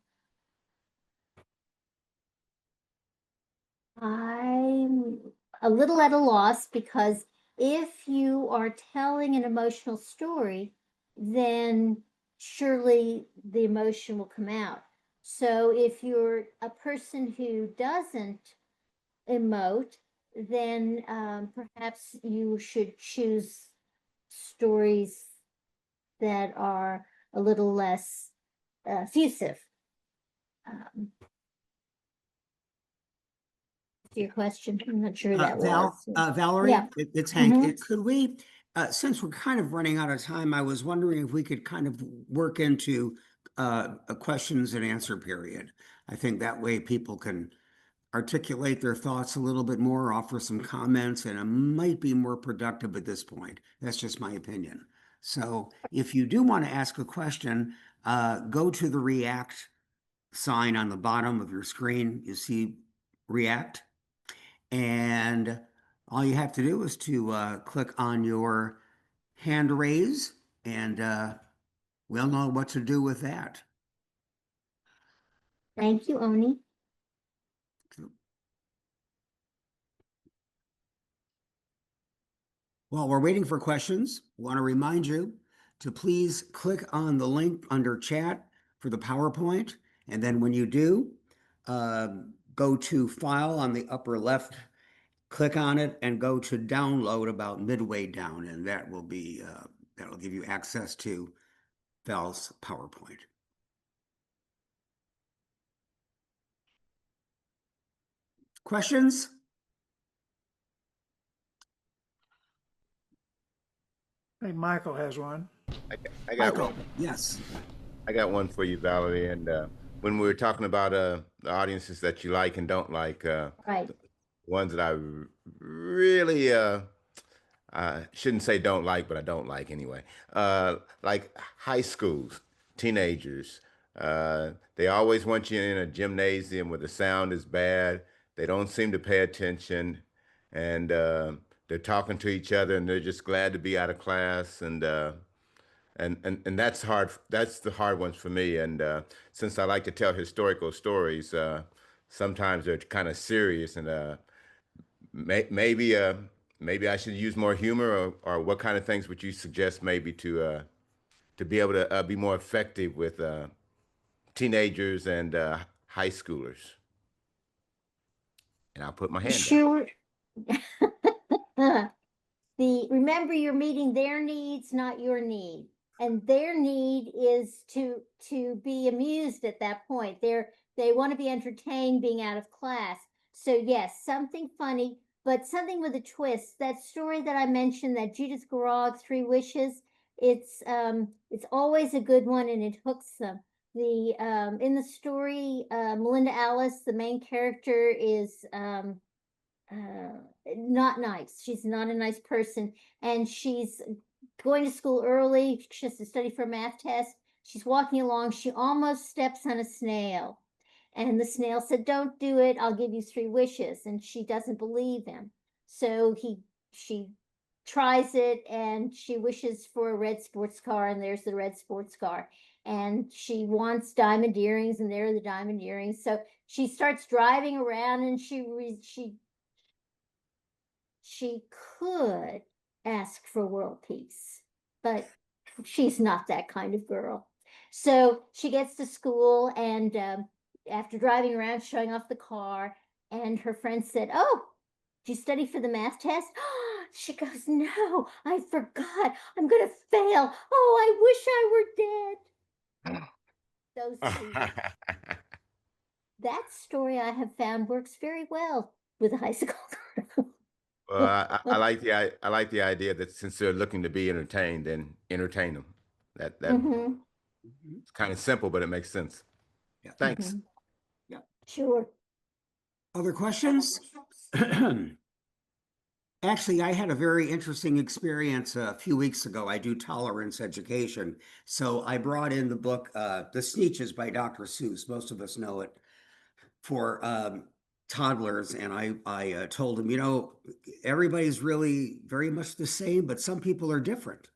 [SPEAKER 2] a little at a loss, because if you are telling an emotional story, then surely the emotion will come out. So if you're a person who doesn't emote, then perhaps you should choose stories that are a little less effusive. Your question, I'm not sure that was.
[SPEAKER 1] Valerie,
[SPEAKER 2] Yeah.
[SPEAKER 1] it's Hank.
[SPEAKER 2] Mhm.
[SPEAKER 1] Could we, since we're kind of running out of time, I was wondering if we could kind of work into a questions and answer period. I think that way people can articulate their thoughts a little bit more, offer some comments, and it might be more productive at this point. That's just my opinion. So if you do want to ask a question, go to the React sign on the bottom of your screen. You see React. And all you have to do is to click on your hand raise, and we'll know what to do with that.
[SPEAKER 2] Thank you, Oni.
[SPEAKER 1] While we're waiting for questions, I want to remind you to please click on the link under chat for the PowerPoint. And then when you do, go to File on the upper left, click on it, and go to Download about midway down. And that will be, that'll give you access to Val's PowerPoint. Questions?
[SPEAKER 3] I think Michael has one.
[SPEAKER 6] I got
[SPEAKER 1] Michael,
[SPEAKER 6] one.
[SPEAKER 1] yes.
[SPEAKER 6] I got one for you, Valerie. And when we were talking about the audiences that you like and don't like,
[SPEAKER 2] Right.
[SPEAKER 6] ones that I really I shouldn't say don't like, but I don't like anyway. Like high schools, teenagers. They always want you in a gymnasium where the sound is bad. They don't seem to pay attention, and they're talking to each other, and they're just glad to be out of class. And that's hard. That's the hard ones for me. And since I like to tell historical stories, sometimes they're kind of serious, and maybe I should use more humor, or what kind of things would you suggest maybe to be able to be more effective with teenagers and high schoolers? And I'll put my hand down.
[SPEAKER 2] Sure. Remember, you're meeting their needs, not your need. And their need is to be amused at that point. They want to be entertained being out of class. So yes, something funny, but something with a twist. That story that I mentioned, that Judith Garog, Three Wishes, it's always a good one, and it hooks them. In the story, Melinda Alice, the main character, is not nice. She's not a nice person, and she's going to school early. She has to study for a math test. She's walking along. She almost steps on a snail, and the snail said, "Don't do it. I'll give you 3 wishes." And she doesn't believe him. So she tries it, and she wishes for a red sports car, and there's the red sports car. And she wants diamond earrings, and there are the diamond earrings. So she starts driving around, and she could ask for world peace, but she's not that kind of girl. So she gets to school, and after driving around, showing off the car, and her friend said, "Oh, did you study for the math test?" She goes, "No, I forgot. I'm going to fail. Oh, I wish I were dead." So sweet. That story, I have found, works very well with a high school girl.
[SPEAKER 6] Well, I like I like the idea that since they're looking to be entertained, then entertain them. That
[SPEAKER 2] Mhm.
[SPEAKER 6] it's kind of simple, but it makes sense.
[SPEAKER 1] Yeah.
[SPEAKER 6] Thanks.
[SPEAKER 2] Mhm.
[SPEAKER 1] Yeah.
[SPEAKER 2] Sure.
[SPEAKER 1] Other questions? Actually, I had a very interesting experience a few weeks ago. I do tolerance education. So I brought in the book, The Sneetches by Dr. Seuss. Most of us know it, for toddlers. And I told them, everybody's really very much the same, but some people are different.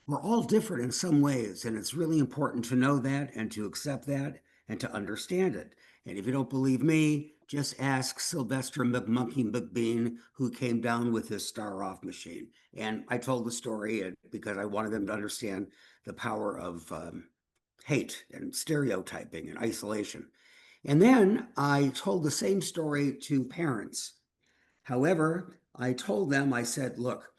[SPEAKER 1] We're all different in some ways. And it's really important to know that and to accept that and to understand it. And if you don't believe me, just ask Sylvester McMonkey McBean, who came down with his star off machine. And I told the story because I wanted them to understand the power of hate and stereotyping and isolation. And then I told the same story to parents. However, I told them, I said, look,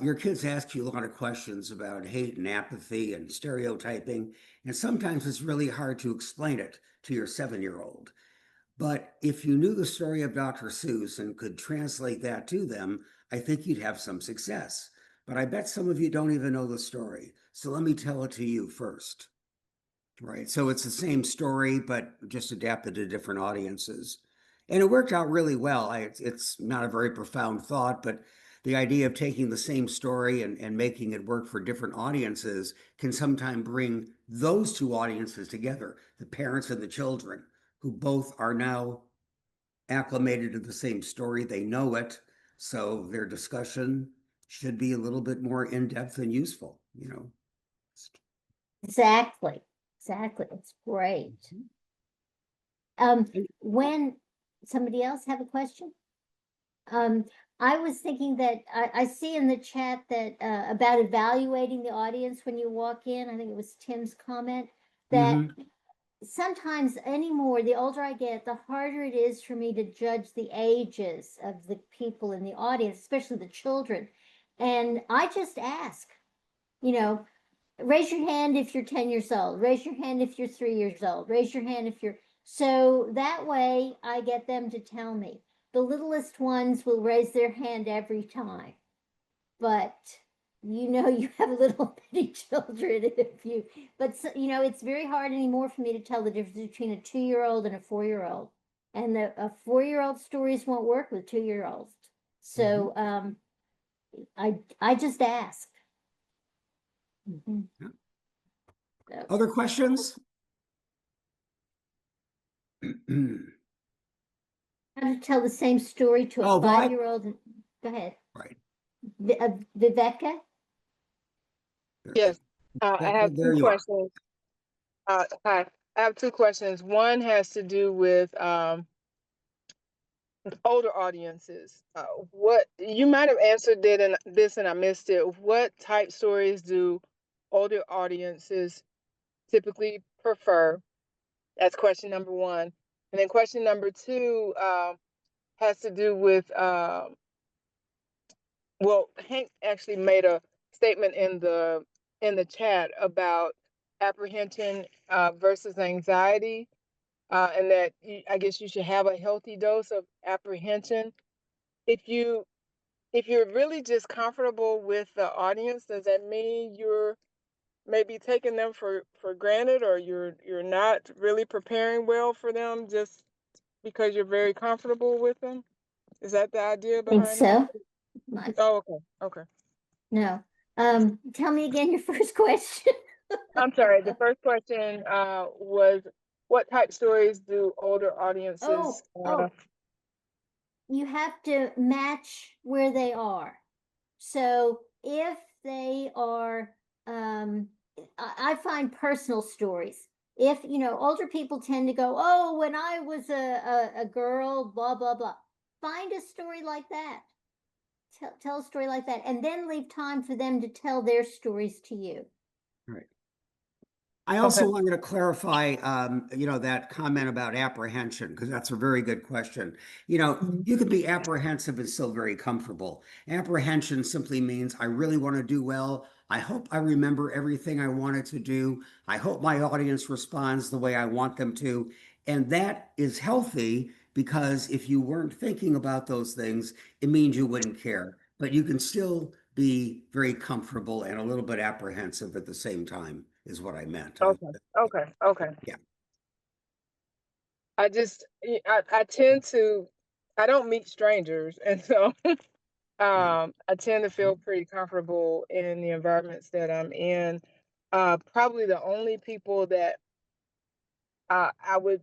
[SPEAKER 1] your kids ask you a lot of questions about hate and apathy and stereotyping, and sometimes it's really hard to explain it to your 7-year-old. But if you knew the story of Dr. Seuss and could translate that to them, I think you'd have some success. But I bet some of you don't even know the story. So let me tell it to you first. Right. So it's the same story, but just adapted to different audiences. And it worked out really well. It's not a very profound thought, but the idea of taking the same story and making it work for different audiences can sometimes bring those 2 audiences together, the parents and the children, who both are now acclimated to the same story. They know it. So their discussion should be a little bit more in-depth and useful.
[SPEAKER 2] Exactly. It's great. When somebody else have a question? I was thinking that I see in the chat that about evaluating the audience when you walk in. I think it was Tim's comment that sometimes anymore, the older I get, the harder it is for me to judge the ages of the people in the audience, especially the children. And I just ask, raise your hand if you're 10 years old. Raise your hand if you're 3 years old. Raise your hand if you're... So that way I get them to tell me. The littlest ones will raise their hand every time. But you have little bitty children it's very hard anymore for me to tell the difference between a 2-year-old and a 4-year-old. And a 4-year-old stories won't work with 2-year-olds. So I just ask.
[SPEAKER 1] Other questions?
[SPEAKER 2] How to tell the same story to a
[SPEAKER 1] Oh, well,
[SPEAKER 2] 5-year-old. Go ahead.
[SPEAKER 1] Right.
[SPEAKER 2] Viveka?
[SPEAKER 7] Yes, I have
[SPEAKER 1] There
[SPEAKER 7] two
[SPEAKER 1] you are.
[SPEAKER 7] questions. Hi, I have two questions. One has to do with older audiences, what you might have answered it in this and I missed it. What type stories do older audiences typically prefer? That's question number one. And then question number two has to do with well, Hank actually made a statement in the chat about apprehension versus anxiety, and that I guess you should have a healthy dose of apprehension. If you if you're really just comfortable with the audience, does that mean you're maybe taking them for granted, or you're not really preparing well for them just because you're very comfortable with them? Is that the idea
[SPEAKER 2] Think
[SPEAKER 7] behind that?
[SPEAKER 2] so? Much.
[SPEAKER 7] Oh, okay, okay.
[SPEAKER 2] No. Tell me again your first question.
[SPEAKER 7] I'm sorry. The first question was, what type stories do older audiences?
[SPEAKER 2] Oh, you have to match where they are. So if they are, I find personal stories. If, older people tend to go, oh, when I was a girl, blah, blah, blah. Find a story like that. Tell a story like that, and then leave time for them to tell their stories to you.
[SPEAKER 1] Right. I also
[SPEAKER 7] Okay.
[SPEAKER 1] wanted to clarify, that comment about apprehension, because that's a very good question. You can be apprehensive and still very comfortable. Apprehension simply means I really want to do well. I hope I remember everything I wanted to do. I hope my audience responds the way I want them to. And that is healthy because if you weren't thinking about those things, it means you wouldn't care. But you can still be very comfortable and a little bit apprehensive at the same time, is what I meant.
[SPEAKER 7] Okay. Okay. Okay.
[SPEAKER 1] Yeah.
[SPEAKER 7] I tend to, I don't meet strangers, and so I tend to feel pretty comfortable in the environments that I'm in. Probably the only people that I would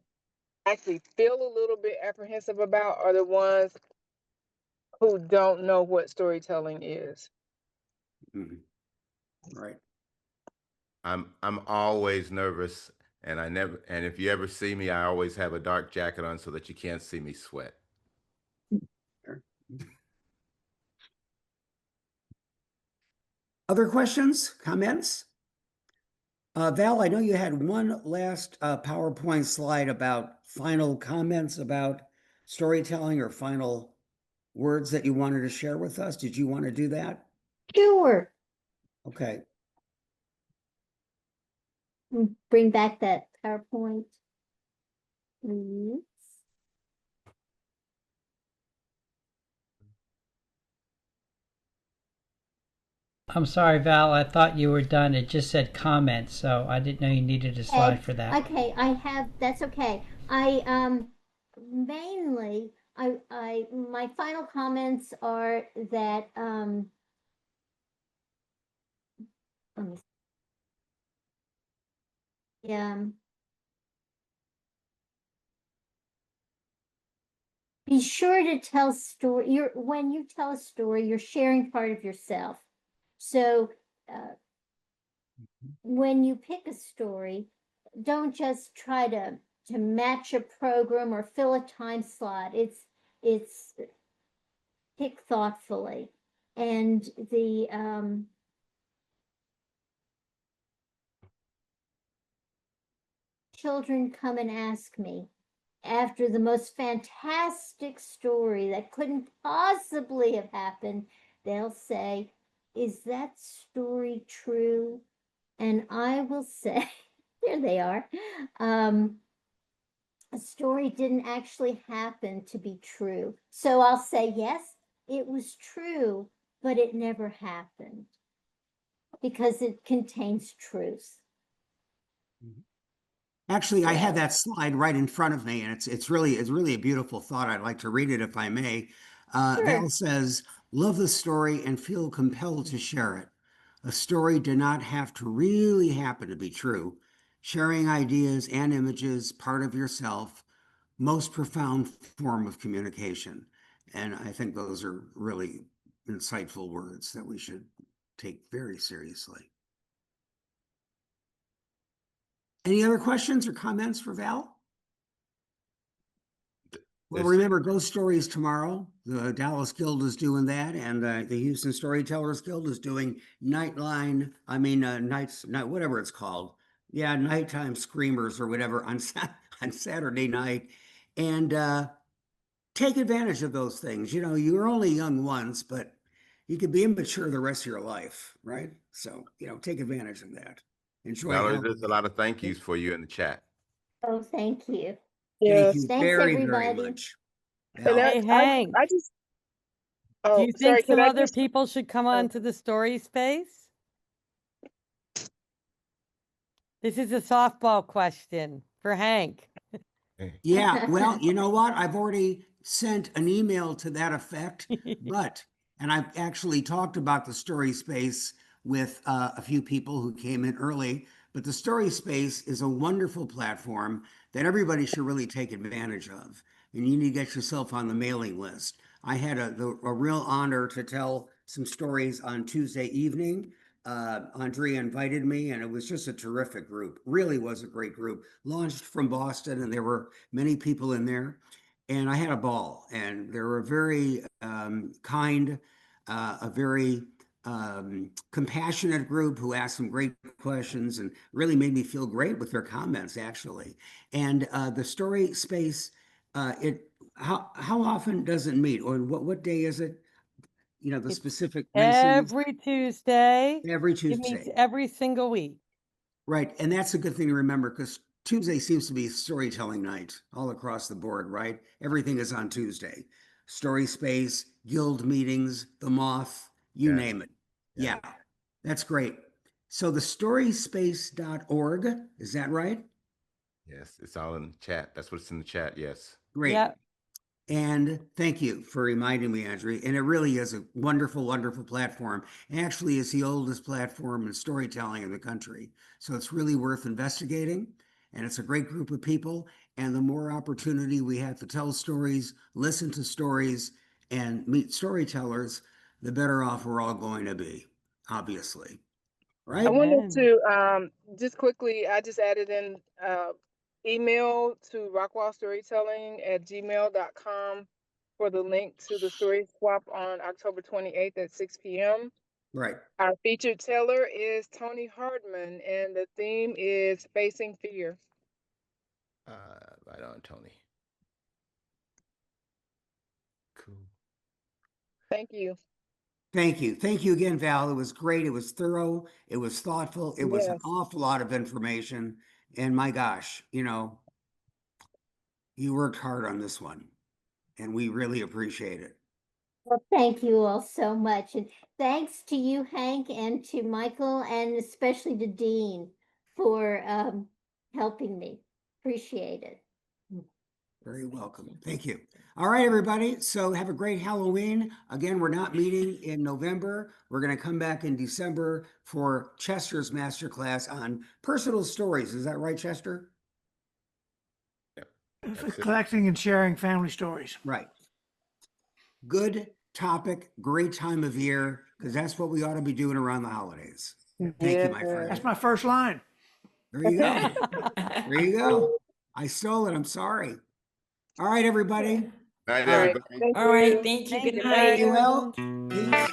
[SPEAKER 7] actually feel a little bit apprehensive about are the ones who don't know what storytelling is.
[SPEAKER 1] Mhm. Right.
[SPEAKER 6] I'm always nervous, and if you ever see me, I always have a dark jacket on so that you can't see me sweat.
[SPEAKER 1] Other questions, comments? Val, I know you had one last PowerPoint slide about final comments about storytelling or final words that you wanted to share with us. Did you want to do that?
[SPEAKER 2] Sure.
[SPEAKER 1] Okay.
[SPEAKER 2] Bring back that PowerPoint. Please.
[SPEAKER 5] I'm sorry, Val. I thought you were done. It just said comments, so I didn't know you needed a slide for that.
[SPEAKER 2] Okay, that's okay. Mainly, my final comments are that, let me see. Be sure to tell story. When you tell a story, you're sharing part of yourself. So when you pick a story, don't just try to match a program or fill a time slot. It's pick thoughtfully. And the children come and ask me after the most fantastic story that couldn't possibly have happened. They'll say, is that story true? And I will say, there they are. A story didn't actually happen to be true. So I'll say, yes, it was true, but it never happened because it contains truth.
[SPEAKER 1] Actually, I have that slide right in front of me, and it's really a beautiful thought. I'd like to read it if I may.
[SPEAKER 2] Sure.
[SPEAKER 1] Val says, "Love the story and feel compelled to share it. A story did not have to really happen to be true. Sharing ideas and images, part of yourself, most profound form of communication." And I think those are really insightful words that we should take very seriously. Any other questions or comments for Val? Well,
[SPEAKER 6] This-
[SPEAKER 1] remember, Ghost Stories tomorrow. The Dallas Guild is doing that, and the Houston Storytellers Guild is doing Nightline. Night, whatever it's called. Yeah, Nighttime Screamers or whatever on on Saturday night, and take advantage of those things. You know, you're only young once, but you could be immature the rest of your life, right? So, take advantage of that. Enjoy
[SPEAKER 6] Valerie,
[SPEAKER 1] Halloween.
[SPEAKER 6] there's a lot of thank yous for you in the chat.
[SPEAKER 2] Oh, thank you.
[SPEAKER 1] Thank
[SPEAKER 7] Yes.
[SPEAKER 1] you
[SPEAKER 2] Thanks,
[SPEAKER 1] very,
[SPEAKER 2] everybody.
[SPEAKER 1] very much.
[SPEAKER 7] And
[SPEAKER 1] Val.
[SPEAKER 7] that,
[SPEAKER 8] Hey, Hank,
[SPEAKER 7] I just,
[SPEAKER 8] do
[SPEAKER 7] oh,
[SPEAKER 8] you
[SPEAKER 7] sorry,
[SPEAKER 8] think
[SPEAKER 7] can
[SPEAKER 8] some
[SPEAKER 7] I
[SPEAKER 8] other
[SPEAKER 7] just,
[SPEAKER 8] people should come on to the story space? This is a softball question for Hank.
[SPEAKER 1] Yeah, well, you know what? I've already sent an email to that effect, and I've actually talked about the story space with a few people who came in early. But the story space is a wonderful platform that everybody should really take advantage of. And you need to get yourself on the mailing list. I had a real honor to tell some stories on Tuesday evening. Andrea invited me, and it was just a terrific group. Really was a great group. Launched from Boston, and there were many people in there. And I had a ball, and they were very kind, a very compassionate group who asked some great questions and really made me feel great with their comments, actually. And the story space, how often does it meet, or what day is it? The
[SPEAKER 8] It's
[SPEAKER 1] specific nice thing is
[SPEAKER 8] Every Tuesday.
[SPEAKER 1] every
[SPEAKER 8] It meets
[SPEAKER 1] Tuesday.
[SPEAKER 8] every single week.
[SPEAKER 1] Right. And that's a good thing to remember because Tuesday seems to be storytelling night all across the board, right? Everything is on Tuesday. Story space, guild meetings, the moth, you
[SPEAKER 6] Yes.
[SPEAKER 1] name it.
[SPEAKER 6] Yeah.
[SPEAKER 1] Yeah, that's great. So the storyspace.org, is that right?
[SPEAKER 6] Yes, it's all in the chat. That's what's in the chat. Yes.
[SPEAKER 1] Great.
[SPEAKER 8] Yep.
[SPEAKER 1] And thank you for reminding me, Andrea. And it really is a wonderful, wonderful platform. Actually, it's the oldest platform in storytelling in the country. So it's really worth investigating. And it's a great group of people. And the more opportunity we have to tell stories, listen to stories, and meet storytellers, the better off we're all going to be, obviously.
[SPEAKER 7] I
[SPEAKER 1] Right?
[SPEAKER 7] wanted to, just quickly, I just added in, email to rockwallstorytelling@gmail.com for the link to the story swap on October 28th at 6 p.m.
[SPEAKER 1] Right.
[SPEAKER 7] Our featured teller is Tony Hardman, and the theme is Facing Fear.
[SPEAKER 6] Right on, Tony. Cool.
[SPEAKER 7] Thank you.
[SPEAKER 1] Thank you. Thank you again, Val. It was great. It was thorough. It was thoughtful. It was an
[SPEAKER 7] Yes.
[SPEAKER 1] awful lot of information. And my gosh, you worked hard on this one, and we really appreciate it.
[SPEAKER 2] Well, thank you all so much. And thanks to you, Hank, and to Michael, and especially to Dean for helping me. Appreciate it.
[SPEAKER 1] Very welcome. Thank you. All right, everybody. So have a great Halloween. Again, we're not meeting in November. We're going to come back in December for Chester's masterclass on personal stories. Is that right, Chester?
[SPEAKER 3] For collecting and sharing family stories.
[SPEAKER 1] Right. Good topic, great time of year, because that's what we ought to be doing around the holidays. Thank you, my friend.
[SPEAKER 3] That's my first line.
[SPEAKER 1] There you go. There you go. I stole it. I'm sorry. All right, everybody.
[SPEAKER 6] All right,
[SPEAKER 7] All right.
[SPEAKER 6] everybody.
[SPEAKER 7] Thank
[SPEAKER 9] All right,
[SPEAKER 7] you.
[SPEAKER 9] thank you.
[SPEAKER 8] Thank
[SPEAKER 9] Good
[SPEAKER 8] you,
[SPEAKER 9] night.
[SPEAKER 1] Be well. Peace.